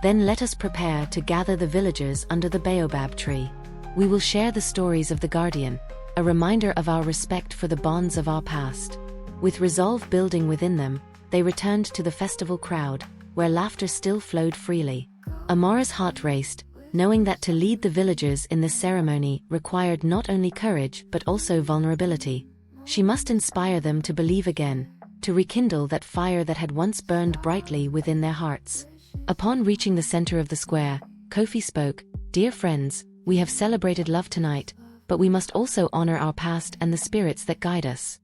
"Then let us prepare to gather the villagers under the baobab tree. We will share the stories of the guardian, a reminder of our respect for the bonds of our past." With resolve building within them, they returned to the festival crowd, where laughter still flowed freely. Amara's heart raced, knowing that to lead the villagers in this ceremony required not only courage but also vulnerability. She must inspire them to believe again, to rekindle that fire that had once burned brightly within their hearts. Upon reaching the center of the square, Kofi spoke, "Dear friends, we have celebrated love tonight, but we must also honor our past and the spirits that guide us."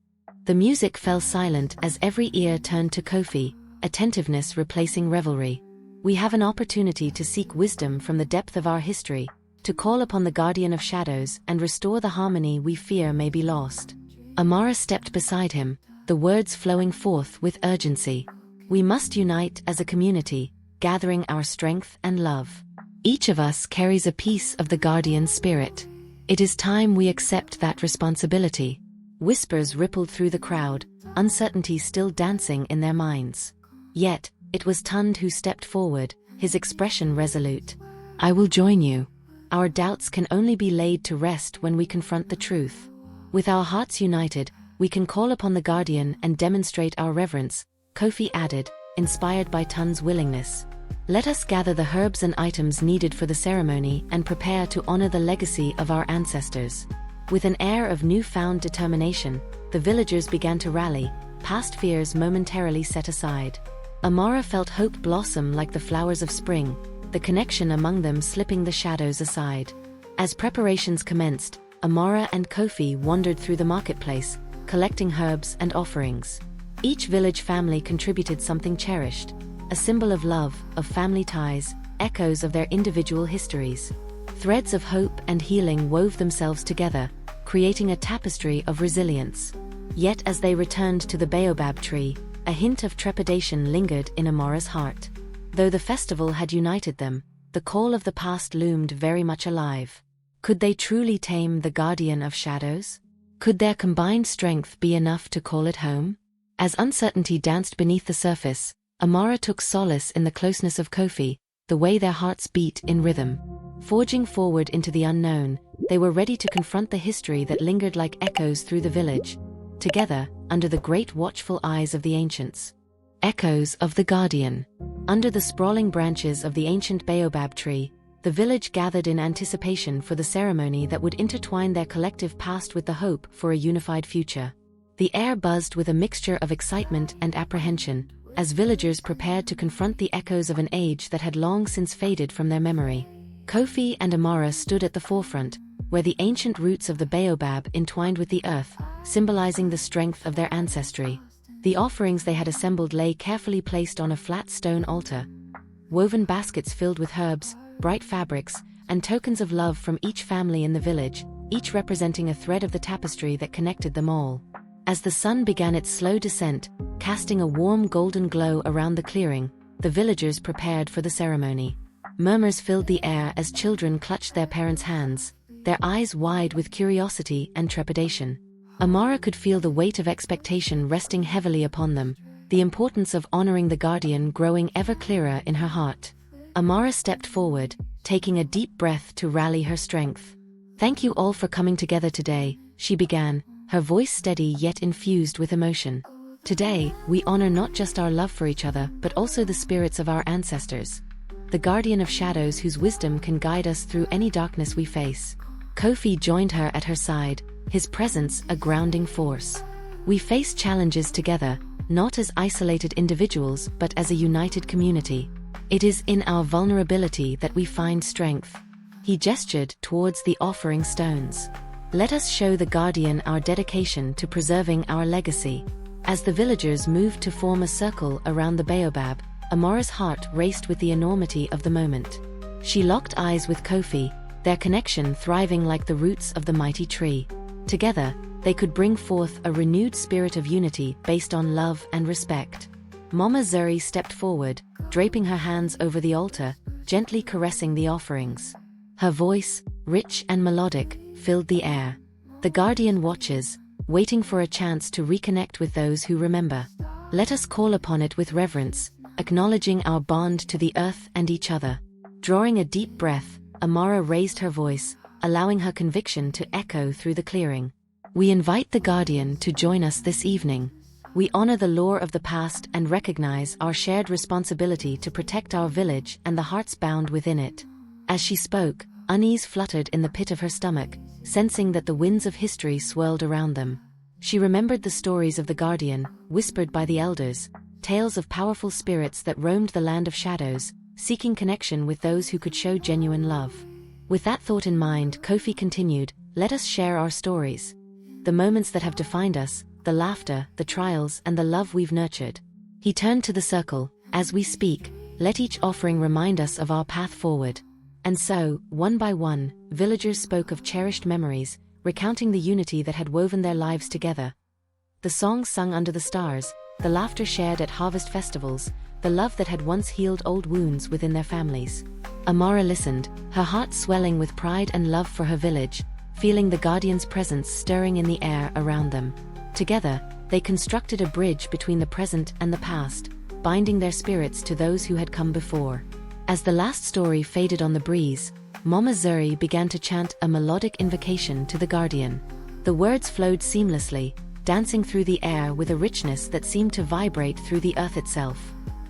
The music fell silent as every ear turned to Kofi, attentiveness replacing revelry. "We have an opportunity to seek wisdom from the depth of our history, to call upon the guardian of shadows and restore the harmony we fear may be lost." Amara stepped beside him, the words flowing forth with urgency. "We must unite as a community, gathering our strength and love. Each of us carries a piece of the guardian's spirit. It is time we accept that responsibility." Whispers rippled through the crowd, uncertainty still dancing in their minds. Yet, it was Tund who stepped forward, his expression resolute. "I will join you. Our doubts can only be laid to rest when we confront the truth. With our hearts united, we can call upon the guardian and demonstrate our reverence," Kofi added, inspired by Tund's willingness. "Let us gather the herbs and items needed for the ceremony and prepare to honor the legacy of our ancestors." With an air of newfound determination, the villagers began to rally, past fears momentarily set aside. Amara felt hope blossom like the flowers of spring, the connection among them slipping the shadows aside. As preparations commenced, Amara and Kofi wandered through the marketplace, collecting herbs and offerings. Each village family contributed something cherished, a symbol of love, of family ties, echoes of their individual histories. Threads of hope and healing wove themselves together, creating a tapestry of resilience. Yet as they returned to the baobab tree, a hint of trepidation lingered in Amara's heart. Though the festival had united them, the call of the past loomed very much alive. Could they truly tame the guardian of shadows? Could their combined strength be enough to call it home? As uncertainty danced beneath the surface, Amara took solace in the closeness of Kofi, the way their hearts beat in rhythm. Forging forward into the unknown, they were ready to confront the history that lingered like echoes through the village. Together, under the great watchful eyes of the ancients. Echoes of the Guardian. Under the sprawling branches of the ancient baobab tree, the village gathered in anticipation for the ceremony that would intertwine their collective past with the hope for a unified future. The air buzzed with a mixture of excitement and apprehension, as villagers prepared to confront the echoes of an age that had long since faded from their memory. Kofi and Amara stood at the forefront, where the ancient roots of the baobab entwined with the earth, symbolizing the strength of their ancestry. The offerings they had assembled lay carefully placed on a flat stone altar. Woven baskets filled with herbs, bright fabrics, and tokens of love from each family in the village, each representing a thread of the tapestry that connected them all. As the sun began its slow descent, casting a warm golden glow around the clearing, the villagers prepared for the ceremony. Murmurs filled the air as children clutched their parents' hands, their eyes wide with curiosity and trepidation. Amara could feel the weight of expectation resting heavily upon them, the importance of honoring the guardian growing ever clearer in her heart. Amara stepped forward, taking a deep breath to rally her strength. "Thank you all for coming together today," she began, her voice steady yet infused with emotion. "Today, we honor not just our love for each other but also the spirits of our ancestors. The guardian of shadows whose wisdom can guide us through any darkness we face." Kofi joined her at her side, his presence a grounding force. "We face challenges together, not as isolated individuals but as a united community. It is in our vulnerability that we find strength." He gestured towards the offering stones. "Let us show the guardian our dedication to preserving our legacy." As the villagers moved to form a circle around the baobab, Amara's heart raced with the enormity of the moment. She locked eyes with Kofi, their connection thriving like the roots of the mighty tree. Together, they could bring forth a renewed spirit of unity based on love and respect. Mama Zuri stepped forward, draping her hands over the altar, gently caressing the offerings. Her voice, rich and melodic, filled the air. The guardian watches, waiting for a chance to reconnect with those who remember. Let us call upon it with reverence, acknowledging our bond to the earth and each other. Drawing a deep breath, Amara raised her voice, allowing her conviction to echo through the clearing. "We invite the guardian to join us this evening. We honor the lore of the past and recognize our shared responsibility to protect our village and the hearts bound within it." As she spoke, unease fluttered in the pit of her stomach, sensing that the winds of history swirled around them. She remembered the stories of the guardian, whispered by the elders, tales of powerful spirits that roamed the land of shadows, seeking connection with those who could show genuine love. With that thought in mind, Kofi continued, "Let us share our stories. The moments that have defined us, the laughter, the trials, and the love we've nurtured." He turned to the circle. "As we speak, let each offering remind us of our path forward." And so, one by one, villagers spoke of cherished memories, recounting the unity that had woven their lives together. The songs sung under the stars, the laughter shared at harvest festivals, the love that had once healed old wounds within their families. Amara listened, her heart swelling with pride and love for her village, feeling the guardian's presence stirring in the air around them. Together, they constructed a bridge between the present and the past, binding their spirits to those who had come before. As the last story faded on the breeze, Mama Zuri began to chant a melodic invocation to the guardian. The words flowed seamlessly, dancing through the air with a richness that seemed to vibrate through the earth itself.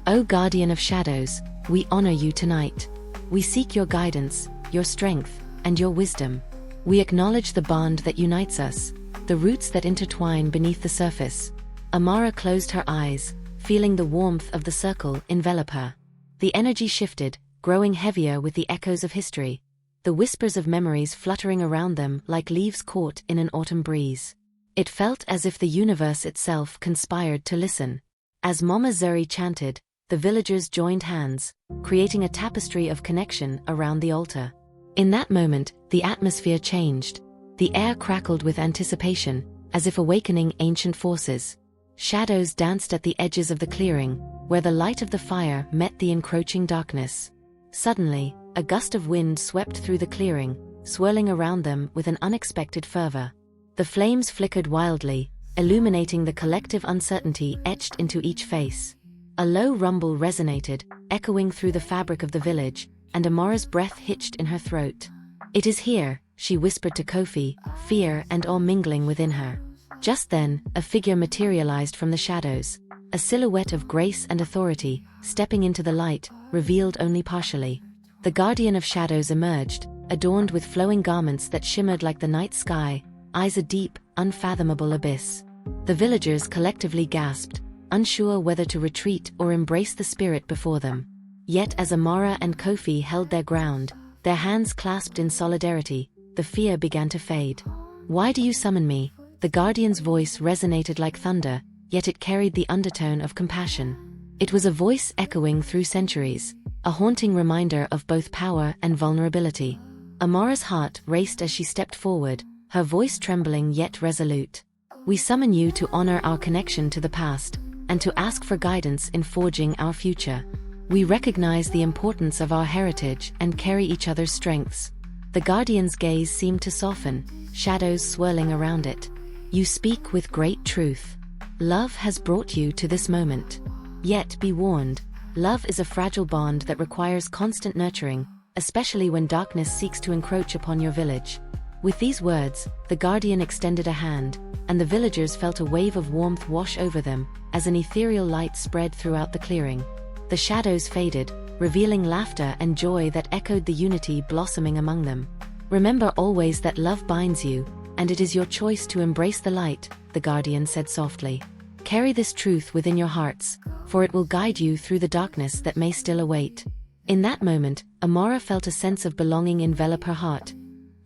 "O guardian of shadows, we honor you tonight. We seek your guidance, your strength, and your wisdom. We acknowledge the bond that unites us, the roots that intertwine beneath the surface." Amara closed her eyes, feeling the warmth of the circle envelop her. The energy shifted, growing heavier with the echoes of history, the whispers of memories fluttering around them like leaves caught in an autumn breeze. It felt as if the universe itself conspired to listen. As Mama Zuri chanted, the villagers joined hands, creating a tapestry of connection around the altar. In that moment, the atmosphere changed. The air crackled with anticipation, as if awakening ancient forces. Shadows danced at the edges of the clearing, where the light of the fire met the encroaching darkness. Suddenly, a gust of wind swept through the clearing, swirling around them with an unexpected fervor. The flames flickered wildly, illuminating the collective uncertainty etched into each face. A low rumble resonated, echoing through the fabric of the village, and Amara's breath hitched in her throat. "It is here," she whispered to Kofi, fear and awe mingling within her. Just then, a figure materialized from the shadows, a silhouette of grace and authority, stepping into the light, revealed only partially. The guardian of shadows emerged, adorned with flowing garments that shimmered like the night sky, eyes a deep, unfathomable abyss. The villagers collectively gasped, unsure whether to retreat or embrace the spirit before them. Yet as Amara and Kofi held their ground, their hands clasped in solidarity, the fear began to fade. "Why do you summon me?" The guardian's voice resonated like thunder, yet it carried the undertone of compassion. It was a voice echoing through centuries, a haunting reminder of both power and vulnerability. Amara's heart raced as she stepped forward, her voice trembling yet resolute. "We summon you to honor our connection to the past, and to ask for guidance in forging our future. We recognize the importance of our heritage and carry each other's strengths." The guardian's gaze seemed to soften, shadows swirling around it. "You speak with great truth. Love has brought you to this moment. Yet be warned, love is a fragile bond that requires constant nurturing, especially when darkness seeks to encroach upon your village." With these words, the guardian extended a hand, and the villagers felt a wave of warmth wash over them, as an ethereal light spread throughout the clearing. The shadows faded, revealing laughter and joy that echoed the unity blossoming among them. "Remember always that love binds you, and it is your choice to embrace the light," the guardian said softly. "Carry this truth within your hearts, for it will guide you through the darkness that may still await." In that moment, Amara felt a sense of belonging envelop her heart,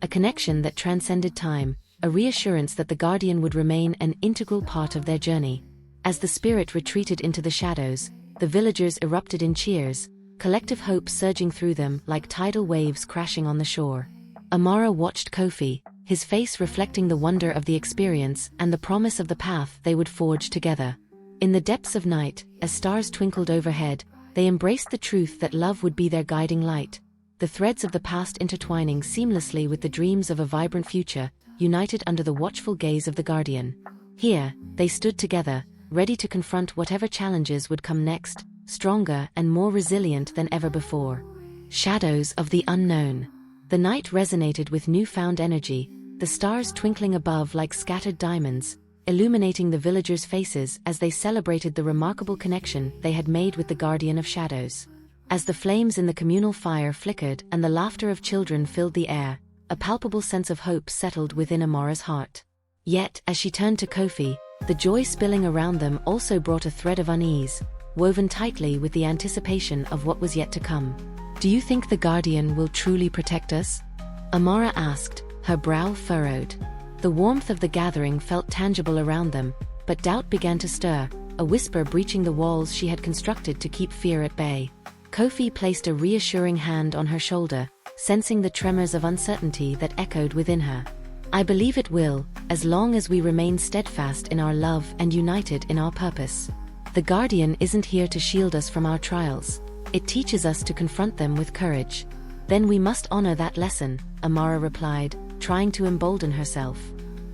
a connection that transcended time, a reassurance that the guardian would remain an integral part of their journey. As the spirit retreated into the shadows, the villagers erupted in cheers, collective hope surging through them like tidal waves crashing on the shore. Amara watched Kofi, his face reflecting the wonder of the experience and the promise of the path they would forge together. In the depths of night, as stars twinkled overhead, they embraced the truth that love would be their guiding light, the threads of the past intertwining seamlessly with the dreams of a vibrant future, united under the watchful gaze of the guardian. Here, they stood together, ready to confront whatever challenges would come next, stronger and more resilient than ever before. Shadows of the unknown. The night resonated with newfound energy, the stars twinkling above like scattered diamonds, illuminating the villagers' faces as they celebrated the remarkable connection they had made with the guardian of shadows. As the flames in the communal fire flickered and the laughter of children filled the air, a palpable sense of hope settled within Amara's heart. Yet, as she turned to Kofi, the joy spilling around them also brought a thread of unease, woven tightly with the anticipation of what was yet to come. "Do you think the guardian will truly protect us?" Amara asked, her brow furrowed. The warmth of the gathering felt tangible around them, but doubt began to stir, a whisper breaching the walls she had constructed to keep fear at bay. Kofi placed a reassuring hand on her shoulder, sensing the tremors of uncertainty that echoed within her. "I believe it will, as long as we remain steadfast in our love and united in our purpose. The guardian isn't here to shield us from our trials. It teaches us to confront them with courage." "Then we must honor that lesson," Amara replied, trying to embolden herself.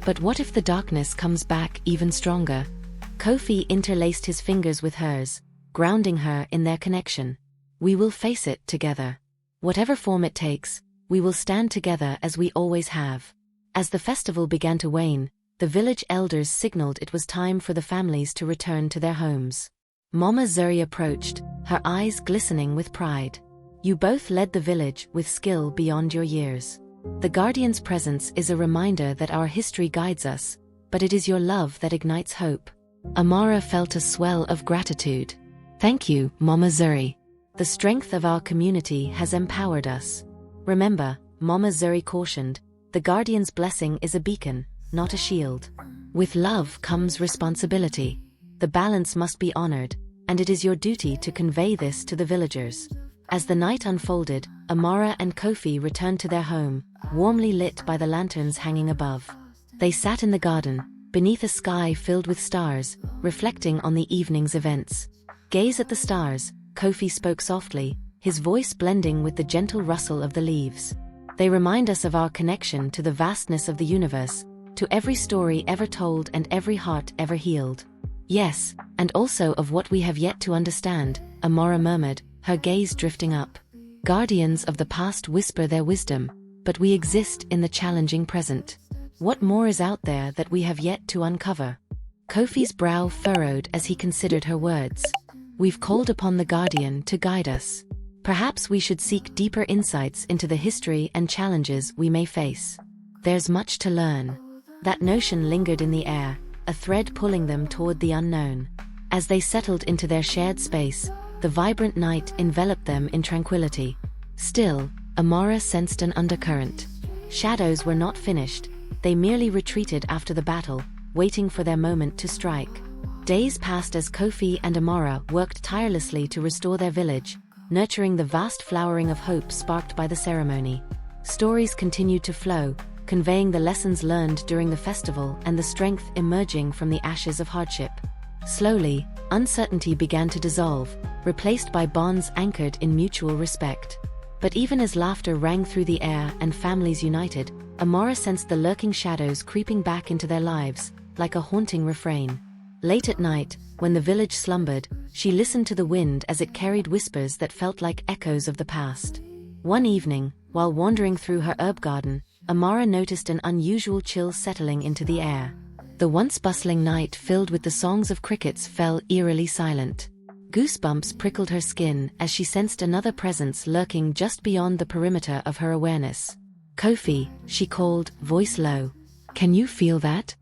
"But what if the darkness comes back even stronger?" Kofi interlaced his fingers with hers, grounding her in their connection. "We will face it together. Whatever form it takes, we will stand together as we always have." As the festival began to wane, the village elders signaled it was time for the families to return to their homes. Mama Zuri approached, her eyes glistening with pride. "You both led the village with skill beyond your years. The guardian's presence is a reminder that our history guides us, but it is your love that ignites hope." Amara felt a swell of gratitude. "Thank you, Mama Zuri. The strength of our community has empowered us." "Remember," Mama Zuri cautioned, "the guardian's blessing is a beacon, not a shield. With love comes responsibility. The balance must be honored, and it is your duty to convey this to the villagers." As the night unfolded, Amara and Kofi returned to their home, warmly lit by the lanterns hanging above. They sat in the garden, beneath a sky filled with stars, reflecting on the evening's events. "Gaze at the stars," Kofi spoke softly, his voice blending with the gentle rustle of the leaves. "They remind us of our connection to the vastness of the universe, to every story ever told and every heart ever healed. Yes, and also of what we have yet to understand, Amara murmured, her gaze drifting up. Guardians of the past whisper their wisdom, but we exist in the challenging present. What more is out there that we have yet to uncover? Kofi's brow furrowed as he considered her words. We've called upon the Guardian to guide us. Perhaps we should seek deeper insights into the history and challenges we may face. There's much to learn. That notion lingered in the air, a thread pulling them toward the unknown. As they settled into their shared space, the vibrant night enveloped them in tranquility. Still, Amara sensed an undercurrent. Shadows were not finished, they merely retreated after the battle, waiting for their moment to strike. Days passed as Kofi and Amara worked tirelessly to restore their village, nurturing the vast flowering of hope sparked by the ceremony. Stories continued to flow, conveying the lessons learned during the festival and the strength emerging from the ashes of hardship. Slowly, uncertainty began to dissolve, replaced by bonds anchored in mutual respect. But even as laughter rang through the air and families united, Amara sensed the lurking shadows creeping back into their lives, like a haunting refrain. Late at night, when the village slumbered, she listened to the wind as it carried whispers that felt like echoes of the past. One evening, while wandering through her herb garden, Amara noticed an unusual chill settling into the air. The once bustling night filled with the songs of crickets fell eerily silent. Goosebumps prickled her skin as she sensed another presence lurking just beyond the perimeter of her awareness. Kofi, she called, voice low. Can you feel that?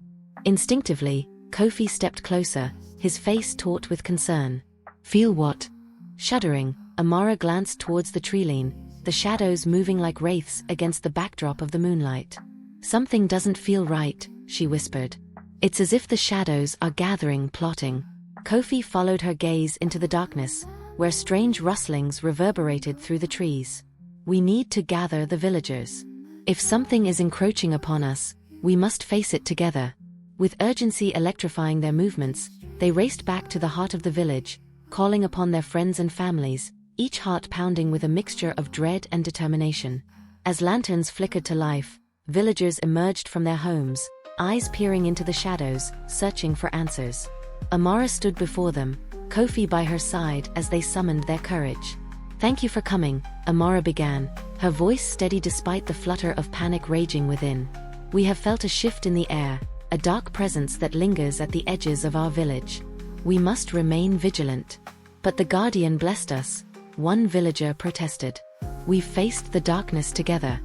Instinctively, Kofi stepped closer, his face taut with concern. Feel what? Shuddering, Amara glanced towards the treeline, the shadows moving like wraiths against the backdrop of the moonlight. Something doesn't feel right, she whispered. It's as if the shadows are gathering, plotting. Kofi followed her gaze into the darkness, where strange rustlings reverberated through the trees. We need to gather the villagers. If something is encroaching upon us, we must face it together. With urgency electrifying their movements, they raced back to the heart of the village, calling upon their friends and families, each heart pounding with a mixture of dread and determination. As lanterns flickered to life, villagers emerged from their homes, eyes peering into the shadows, searching for answers. Amara stood before them, Kofi by her side as they summoned their courage. Thank you for coming, Amara began, her voice steady despite the flutter of panic raging within. We have felt a shift in the air, a dark presence that lingers at the edges of our village. We must remain vigilant. But the Guardian blessed us, one villager protested. We've faced the darkness together.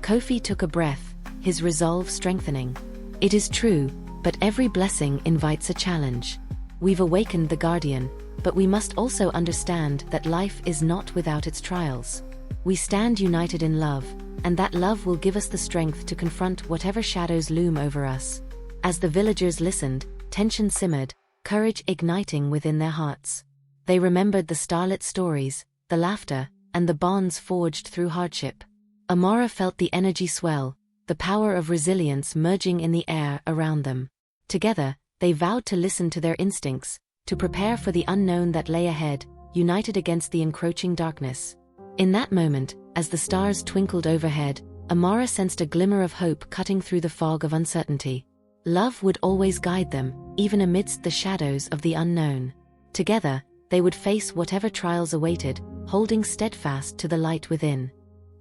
Kofi took a breath, his resolve strengthening. It is true, but every blessing invites a challenge. We've awakened the Guardian, but we must also understand that life is not without its trials. We stand united in love, and that love will give us the strength to confront whatever shadows loom over us. As the villagers listened, tension simmered, courage igniting within their hearts. They remembered the starlit stories, the laughter, and the bonds forged through hardship. Amara felt the energy swell, the power of resilience merging in the air around them. Together, they vowed to listen to their instincts, to prepare for the unknown that lay ahead, united against the encroaching darkness. In that moment, as the stars twinkled overhead, Amara sensed a glimmer of hope cutting through the fog of uncertainty. Love would always guide them, even amidst the shadows of the unknown. Together, they would face whatever trials awaited, holding steadfast to the light within.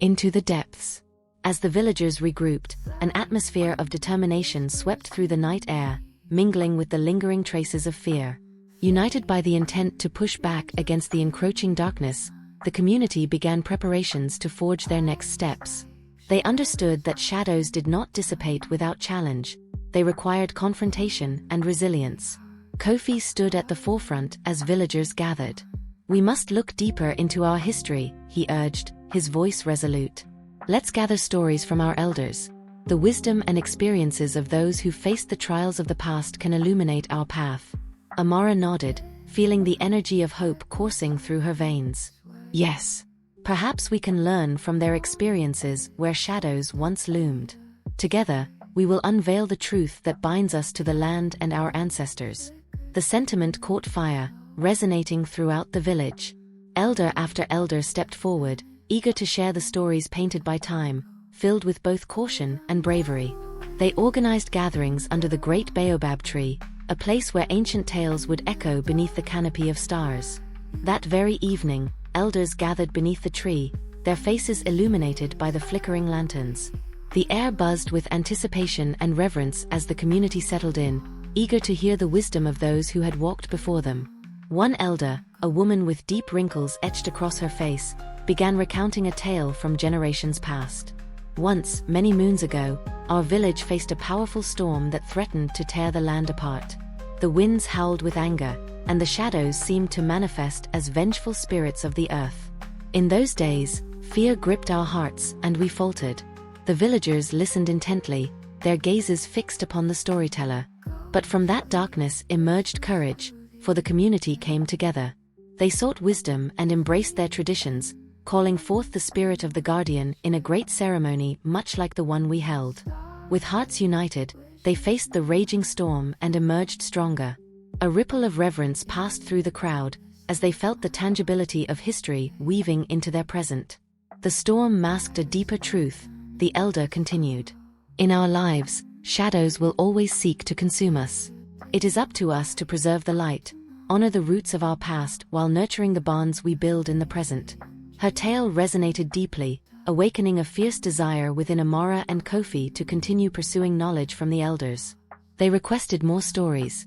Into the depths. As the villagers regrouped, an atmosphere of determination swept through the night air, mingling with the lingering traces of fear. United by the intent to push back against the encroaching darkness, the community began preparations to forge their next steps. They understood that shadows did not dissipate without challenge. They required confrontation and resilience. Kofi stood at the forefront as villagers gathered. We must look deeper into our history, he urged, his voice resolute. Let's gather stories from our elders. The wisdom and experiences of those who faced the trials of the past can illuminate our path. Amara nodded, feeling the energy of hope coursing through her veins. Yes. Perhaps we can learn from their experiences where shadows once loomed. Together, we will unveil the truth that binds us to the land and our ancestors. The sentiment caught fire, resonating throughout the village. Elder after elder stepped forward, eager to share the stories painted by time, filled with both caution and bravery. They organized gatherings under the great baobab tree, a place where ancient tales would echo beneath the canopy of stars. That very evening, elders gathered beneath the tree, their faces illuminated by the flickering lanterns. The air buzzed with anticipation and reverence as the community settled in, eager to hear the wisdom of those who had walked before them. One elder, a woman with deep wrinkles etched across her face, began recounting a tale from generations past. Once, many moons ago, our village faced a powerful storm that threatened to tear the land apart. The winds howled with anger, and the shadows seemed to manifest as vengeful spirits of the earth. In those days, fear gripped our hearts and we faltered. The villagers listened intently, their gazes fixed upon the storyteller. But from that darkness emerged courage, for the community came together. They sought wisdom and embraced their traditions, calling forth the spirit of the guardian in a great ceremony much like the one we held. With hearts united, they faced the raging storm and emerged stronger. A ripple of reverence passed through the crowd, as they felt the tangibility of history weaving into their present. The storm masked a deeper truth, the elder continued. In our lives, shadows will always seek to consume us. It is up to us to preserve the light, honor the roots of our past while nurturing the bonds we build in the present. Her tale resonated deeply, awakening a fierce desire within Amara and Kofi to continue pursuing knowledge from the elders. They requested more stories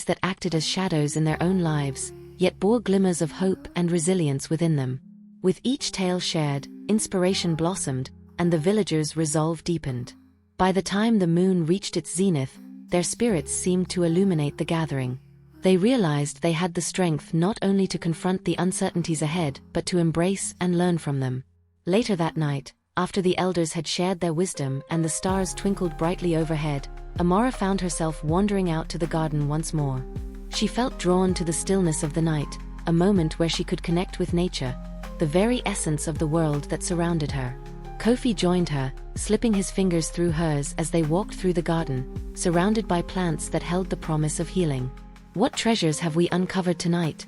that acted as shadows in their own lives, yet bore glimmers of hope and resilience within them. With each tale shared, inspiration blossomed, and the villagers' resolve deepened. By the time the moon reached its zenith, their spirits seemed to illuminate the gathering. They realized they had the strength not only to confront the uncertainties ahead, but to embrace and learn from them. Later that night, after the elders had shared their wisdom and the stars twinkled brightly overhead, Amara found herself wandering out to the garden once more. She felt drawn to the stillness of the night, a moment where she could connect with nature, the very essence of the world that surrounded her. Kofi joined her, slipping his fingers through hers as they walked through the garden, surrounded by plants that held the promise of healing. "What treasures have we uncovered tonight?"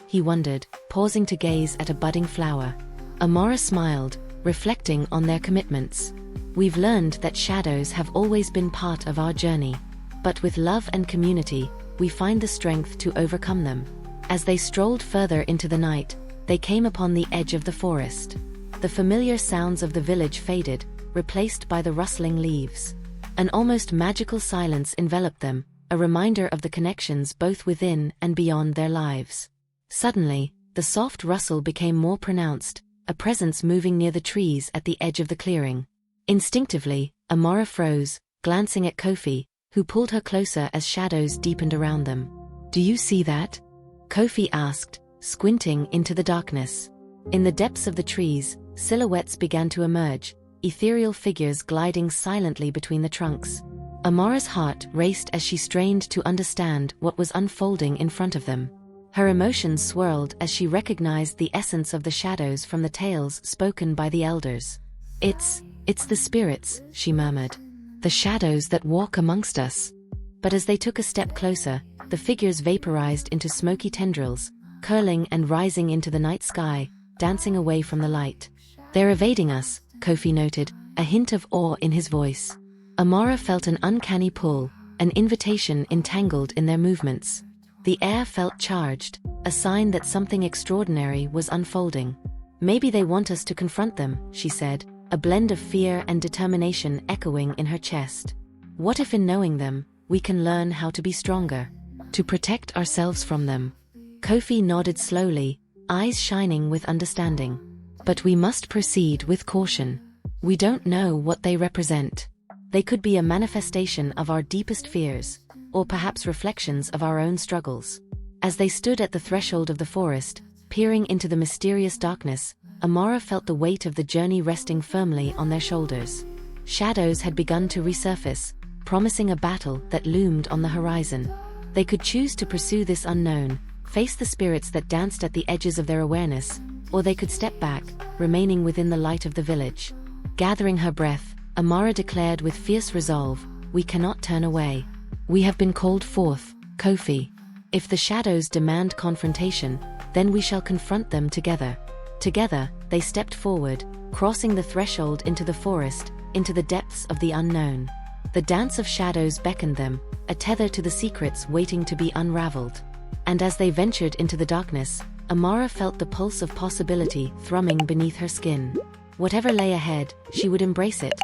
he wondered, pausing to gaze at a budding flower. Amara smiled, reflecting on their commitments. "We've learned that shadows have always been part of our journey. But with love and community, we find the strength to overcome them." As they strolled further into the night, they came upon the edge of the forest. The familiar sounds of the village faded, replaced by the rustling leaves. An almost magical silence enveloped them, a reminder of the connections both within and beyond their lives. Suddenly, the soft rustle became more pronounced, a presence moving near the trees at the edge of the clearing. Instinctively, Amara froze, glancing at Kofi, who pulled her closer as shadows deepened around them. "Do you see that?" Kofi asked, squinting into the darkness. In the depths of the trees, silhouettes began to emerge, ethereal figures gliding silently between the trunks. Amara's heart raced as she strained to understand what was unfolding in front of them. Her emotions swirled as she recognized the essence of the shadows from the tales spoken by the elders. It's the spirits," she murmured. "The shadows that walk amongst us." But as they took a step closer, the figures vaporized into smoky tendrils, curling and rising into the night sky, dancing away from the light. "They're evading us," Kofi noted, a hint of awe in his voice. Amara felt an uncanny pull, an invitation entangled in their movements. The air felt charged, a sign that something extraordinary was unfolding. "Maybe they want us to confront them," she said, a blend of fear and determination echoing in her chest. "What if in knowing them, we can learn how to be stronger, to protect ourselves from them?" Kofi nodded slowly, eyes shining with understanding. "But we must proceed with caution. We don't know what they represent. They could be a manifestation of our deepest fears, or perhaps reflections of our own struggles." As they stood at the threshold of the forest, peering into the mysterious darkness, Amara felt the weight of the journey resting firmly on their shoulders. Shadows had begun to resurface, promising a battle that loomed on the horizon. They could choose to pursue this unknown, face the spirits that danced at the edges of their awareness, or they could step back, remaining within the light of the village. Gathering her breath, Amara declared with fierce resolve, "We cannot turn away. We have been called forth, Kofi. If the shadows demand confrontation, then we shall confront them together." Together, they stepped forward, crossing the threshold into the forest, into the depths of the unknown. The dance of shadows beckoned them, a tether to the secrets waiting to be unraveled. And as they ventured into the darkness, Amara felt the pulse of possibility thrumming beneath her skin. Whatever lay ahead, she would embrace it.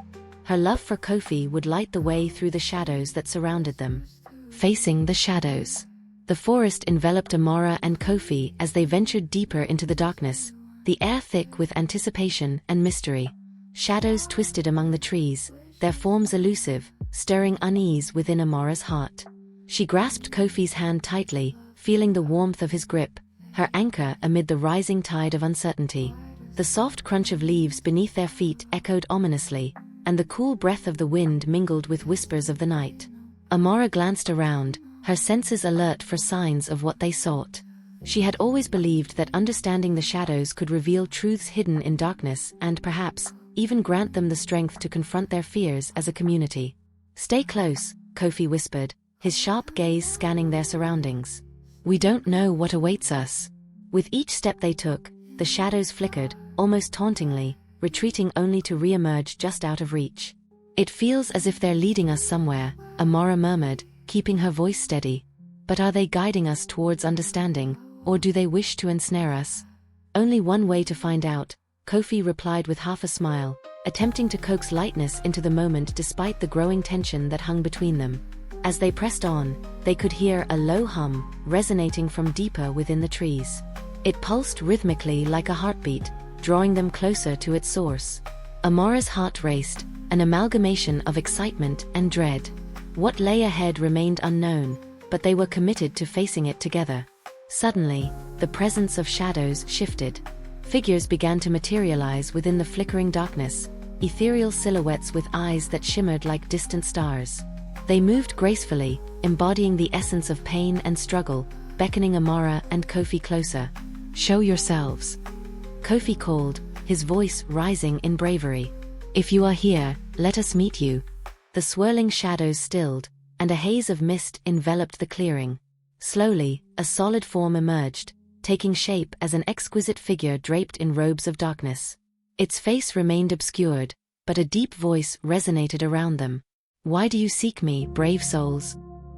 Her love for Kofi would light the way through the shadows that surrounded them. Facing the shadows. The forest enveloped Amara and Kofi as they ventured deeper into the darkness, the air thick with anticipation and mystery. Shadows twisted among the trees, their forms elusive, stirring unease within Amara's heart. She grasped Kofi's hand tightly, feeling the warmth of his grip, her anchor amid the rising tide of uncertainty. The soft crunch of leaves beneath their feet echoed ominously, and the cool breath of the wind mingled with whispers of the night. Amara glanced around, her senses alert for signs of what they sought. She had always believed that understanding the shadows could reveal truths hidden in darkness and perhaps even grant them the strength to confront their fears as a community. "Stay close," Kofi whispered, his sharp gaze scanning their surroundings. "We don't know what awaits us." With each step they took, the shadows flickered, almost tauntingly, retreating only to re-emerge just out of reach. "It feels as if they're leading us somewhere," Amara murmured, keeping her voice steady. "But are they guiding us towards understanding, or do they wish to ensnare us?" "Only one way to find out," Kofi replied with half a smile, attempting to coax lightness into the moment despite the growing tension that hung between them. As they pressed on, they could hear a low hum, resonating from deeper within the trees. It pulsed rhythmically like a heartbeat, drawing them closer to its source. Amara's heart raced, an amalgamation of excitement and dread. What lay ahead remained unknown, but they were committed to facing it together. Suddenly, the presence of shadows shifted. Figures began to materialize within the flickering darkness, ethereal silhouettes with eyes that shimmered like distant stars. They moved gracefully, embodying the essence of pain and struggle, beckoning Amara and Kofi closer. "Show yourselves," Kofi called, his voice rising in bravery. "If you are here, let us meet you." The swirling shadows stilled, and a haze of mist enveloped the clearing. Slowly, a solid form emerged, taking shape as an exquisite figure draped in robes of darkness. Its face remained obscured, but a deep voice resonated around them. "Why do you seek me, brave souls?"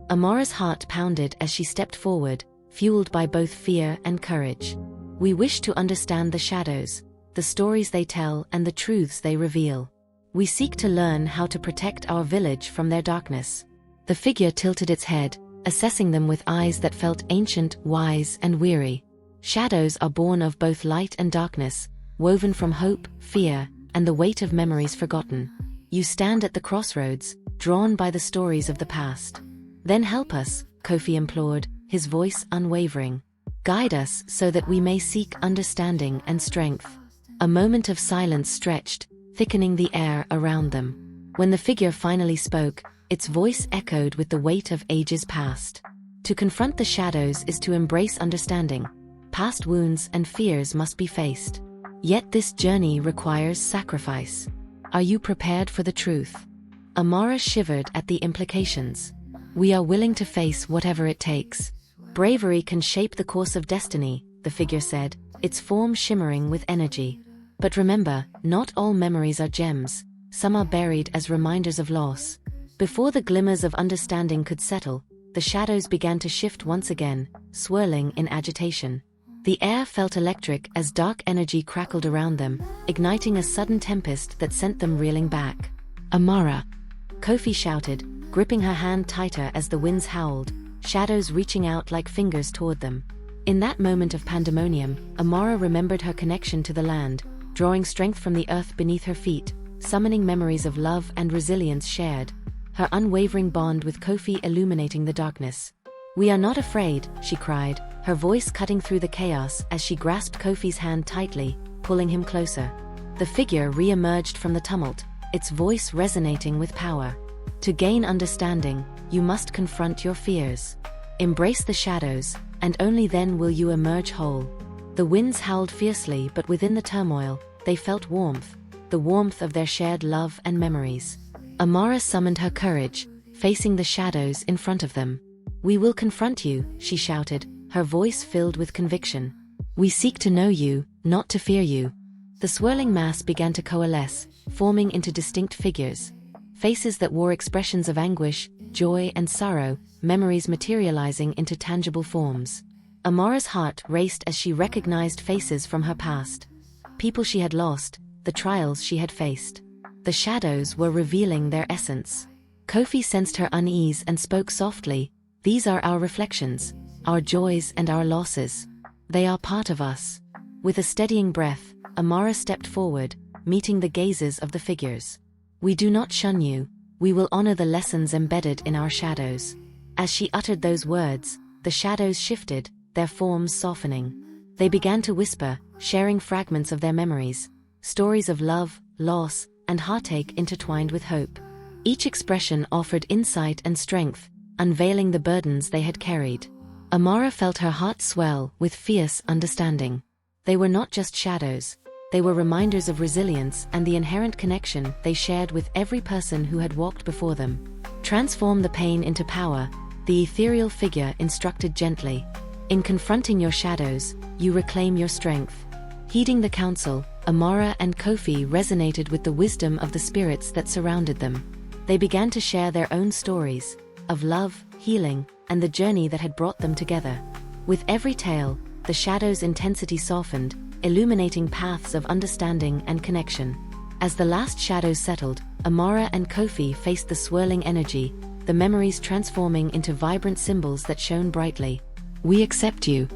Amara's heart pounded as she stepped forward, fueled by both fear and courage. "We wish to understand the shadows, the stories they tell and the truths they reveal. We seek to learn how to protect our village from their darkness." The figure tilted its head, assessing them with eyes that felt ancient, wise, and weary. Shadows are born of both light and darkness, woven from hope, fear, and the weight of memories forgotten. You stand at the crossroads, drawn by the stories of the past. "Then help us," Kofi implored, his voice unwavering. "Guide us so that we may seek understanding and strength." A moment of silence stretched, thickening the air around them. When the figure finally spoke, its voice echoed with the weight of ages past. "To confront the shadows is to embrace understanding. Past wounds and fears must be faced. Yet this journey requires sacrifice. Are you prepared for the truth?" Amara shivered at the implications. "We are willing to face whatever it takes." "Bravery can shape the course of destiny," the figure said, its form shimmering with energy. "But remember, not all memories are gems, some are buried as reminders of loss." Before the glimmers of understanding could settle, the shadows began to shift once again, swirling in agitation. The air felt electric as dark energy crackled around them, igniting a sudden tempest that sent them reeling back. "Amara!" Kofi shouted, gripping her hand tighter as the winds howled, shadows reaching out like fingers toward them. In that moment of pandemonium, Amara remembered her connection to the land, drawing strength from the earth beneath her feet, summoning memories of love and resilience shared, her unwavering bond with Kofi illuminating the darkness. "We are not afraid," she cried, her voice cutting through the chaos as she grasped Kofi's hand tightly, pulling him closer. The figure re-emerged from the tumult, its voice resonating with power. "To gain understanding, you must confront your fears. Embrace the shadows, and only then will you emerge whole." The winds howled fiercely, but within the turmoil, they felt warmth, the warmth of their shared love and memories. Amara summoned her courage, facing the shadows in front of them. "We will confront you," she shouted, her voice filled with conviction. "We seek to know you, not to fear you." The swirling mass began to coalesce, forming into distinct figures. faces that wore expressions of anguish, joy and sorrow, memories materializing into tangible forms. Amara's heart raced as she recognized faces from her past. People she had lost, the trials she had faced. The shadows were revealing their essence. Kofi sensed her unease and spoke softly, "These are our reflections, our joys and our losses. They are part of us." With a steadying breath, Amara stepped forward, meeting the gazes of the figures. "We do not shun you, we will honor the lessons embedded in our shadows." As she uttered those words, the shadows shifted, their forms softening. They began to whisper, sharing fragments of their memories, stories of love, loss, and heartache intertwined with hope. Each expression offered insight and strength, unveiling the burdens they had carried. Amara felt her heart swell with fierce understanding. They were not just shadows, they were reminders of resilience and the inherent connection they shared with every person who had walked before them. "Transform the pain into power," the ethereal figure instructed gently. "In confronting your shadows, you reclaim your strength." Heeding the counsel, Amara and Kofi resonated with the wisdom of the spirits that surrounded them. They began to share their own stories of love, healing, and the journey that had brought them together. With every tale, the shadow's intensity softened, illuminating paths of understanding and connection. As the last shadows settled, Amara and Kofi faced the swirling energy, the memories transforming into vibrant symbols that shone brightly. "We accept you,"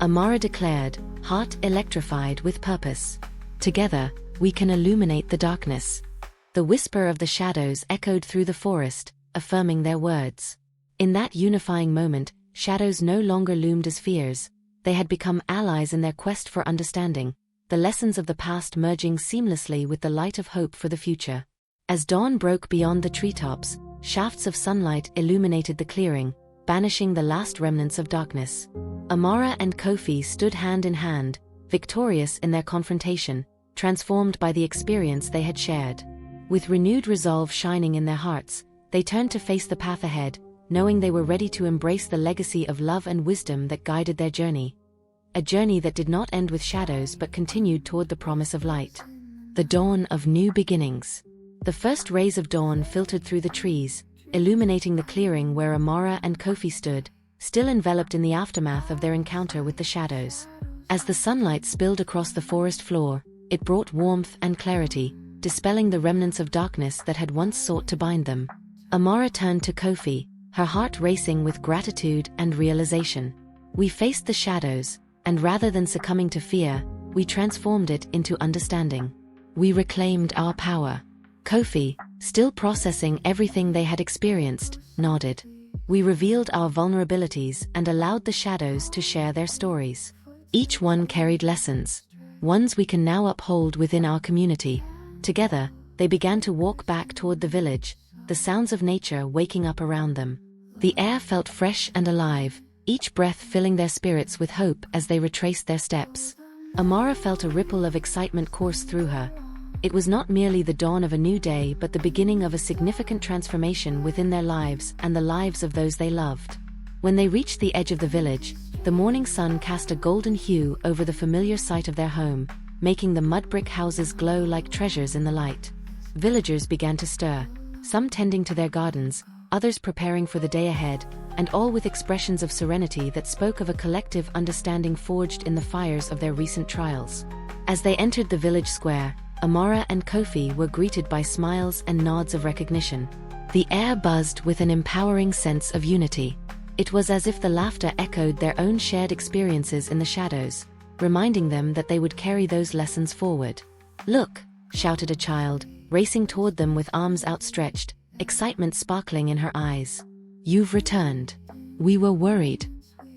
Amara declared, heart electrified with purpose. "Together, we can illuminate the darkness." The whisper of the shadows echoed through the forest, affirming their words. In that unifying moment, shadows no longer loomed as fears. They had become allies in their quest for understanding, the lessons of the past merging seamlessly with the light of hope for the future. As dawn broke beyond the treetops, shafts of sunlight illuminated the clearing, banishing the last remnants of darkness. Amara and Kofi stood hand in hand, victorious in their confrontation, transformed by the experience they had shared. With renewed resolve shining in their hearts, they turned to face the path ahead, knowing they were ready to embrace the legacy of love and wisdom that guided their journey. A journey that did not end with shadows but continued toward the promise of light. The dawn of new beginnings. The first rays of dawn filtered through the trees, illuminating the clearing where Amara and Kofi stood, still enveloped in the aftermath of their encounter with the shadows. As the sunlight spilled across the forest floor, it brought warmth and clarity, dispelling the remnants of darkness that had once sought to bind them. Amara turned to Kofi, her heart racing with gratitude and realization. "We faced the shadows, and rather than succumbing to fear, we transformed it into understanding. We reclaimed our power." Kofi, still processing everything they had experienced, nodded. "We revealed our vulnerabilities and allowed the shadows to share their stories. Each one carried lessons, ones we can now uphold within our community." Together, they began to walk back toward the village, the sounds of nature waking up around them. The air felt fresh and alive, each breath filling their spirits with hope as they retraced their steps. Amara felt a ripple of excitement course through her. It was not merely the dawn of a new day but the beginning of a significant transformation within their lives and the lives of those they loved. When they reached the edge of the village, the morning sun cast a golden hue over the familiar site of their home, making the mud brick houses glow like treasures in the light. Villagers began to stir, some tending to their gardens, others preparing for the day ahead, and all with expressions of serenity that spoke of a collective understanding forged in the fires of their recent trials. As they entered the village square, Amara and Kofi were greeted by smiles and nods of recognition. The air buzzed with an empowering sense of unity. It was as if the laughter echoed their own shared experiences in the shadows, reminding them that they would carry those lessons forward. "Look!" shouted a child, racing toward them with arms outstretched, excitement sparkling in her eyes. "You've returned. We were worried."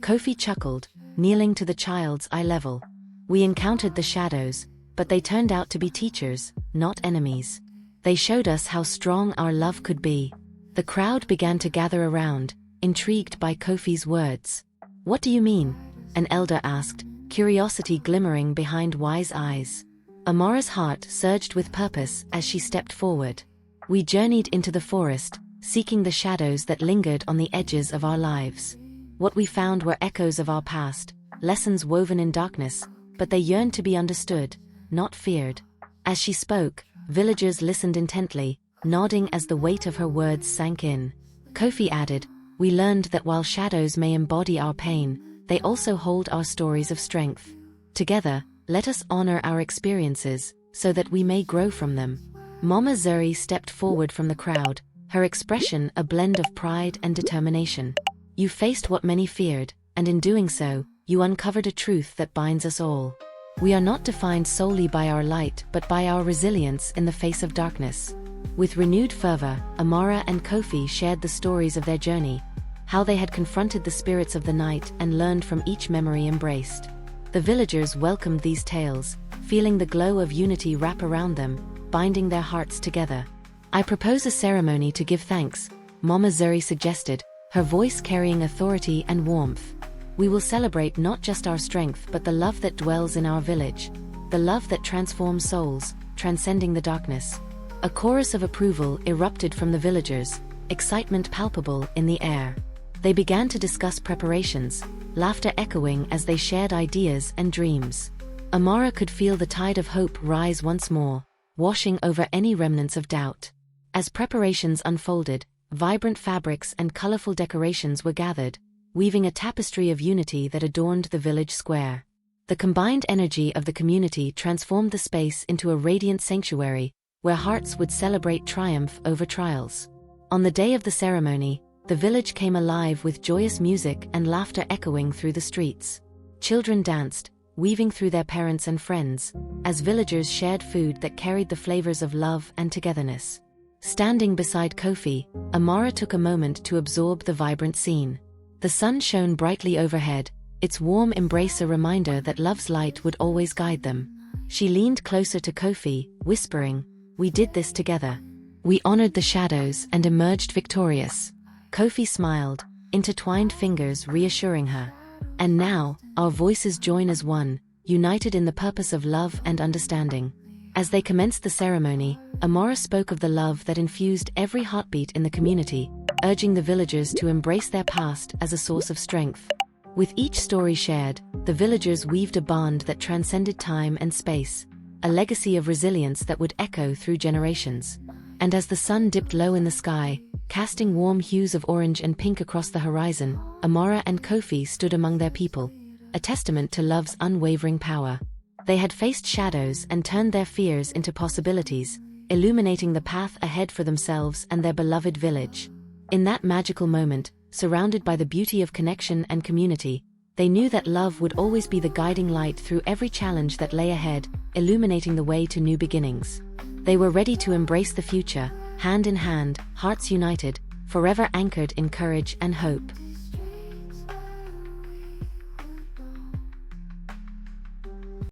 Kofi chuckled, kneeling to the child's eye level. "We encountered the shadows, but they turned out to be teachers, not enemies. They showed us how strong our love could be." The crowd began to gather around, intrigued by Kofi's words. "What do you mean?" an elder asked, curiosity glimmering behind wise eyes. Amara's heart surged with purpose as she stepped forward. "We journeyed into the forest, seeking the shadows that lingered on the edges of our lives. What we found were echoes of our past, lessons woven in darkness, but they yearned to be understood, not feared." As she spoke, villagers listened intently, nodding as the weight of her words sank in. Kofi added, "We learned that while shadows may embody our pain, they also hold our stories of strength. Together, let us honor our experiences, so that we may grow from them." Mama Zuri stepped forward from the crowd, her expression a blend of pride and determination. "You faced what many feared, and in doing so, you uncovered a truth that binds us all. We are not defined solely by our light but by our resilience in the face of darkness." With renewed fervor, Amara and Kofi shared the stories of their journey, how they had confronted the spirits of the night and learned from each memory embraced. The villagers welcomed these tales, feeling the glow of unity wrap around them, binding their hearts together. "I propose a ceremony to give thanks," Mama Zuri suggested, her voice carrying authority and warmth. "We will celebrate not just our strength but the love that dwells in our village, the love that transforms souls, transcending the darkness." A chorus of approval erupted from the villagers, excitement palpable in the air. They began to discuss preparations, laughter echoing as they shared ideas and dreams. Amara could feel the tide of hope rise once more, washing over any remnants of doubt. As preparations unfolded, vibrant fabrics and colorful decorations were gathered, weaving a tapestry of unity that adorned the village square. The combined energy of the community transformed the space into a radiant sanctuary, where hearts would celebrate triumph over trials. On the day of the ceremony, the village came alive with joyous music and laughter echoing through the streets. Children danced, weaving through their parents and friends, as villagers shared food that carried the flavors of love and togetherness. Standing beside Kofi, Amara took a moment to absorb the vibrant scene. The sun shone brightly overhead, its warm embrace a reminder that love's light would always guide them. She leaned closer to Kofi, whispering, "We did this together. We honored the shadows and emerged victorious." Kofi smiled, intertwined fingers reassuring her. "And now, our voices join as one, united in the purpose of love and understanding." As they commenced the ceremony, Amara spoke of the love that infused every heartbeat in the community, urging the villagers to embrace their past as a source of strength. With each story shared, the villagers weaved a bond that transcended time and space, a legacy of resilience that would echo through generations. And as the sun dipped low in the sky, casting warm hues of orange and pink across the horizon, Amara and Kofi stood among their people, a testament to love's unwavering power. They had faced shadows and turned their fears into possibilities, illuminating the path ahead for themselves and their beloved village. In that magical moment, surrounded by the beauty of connection and community, they knew that love would always be the guiding light through every challenge that lay ahead, illuminating the way to new beginnings. They were ready to embrace the future, hand in hand, hearts united, forever anchored in courage and hope.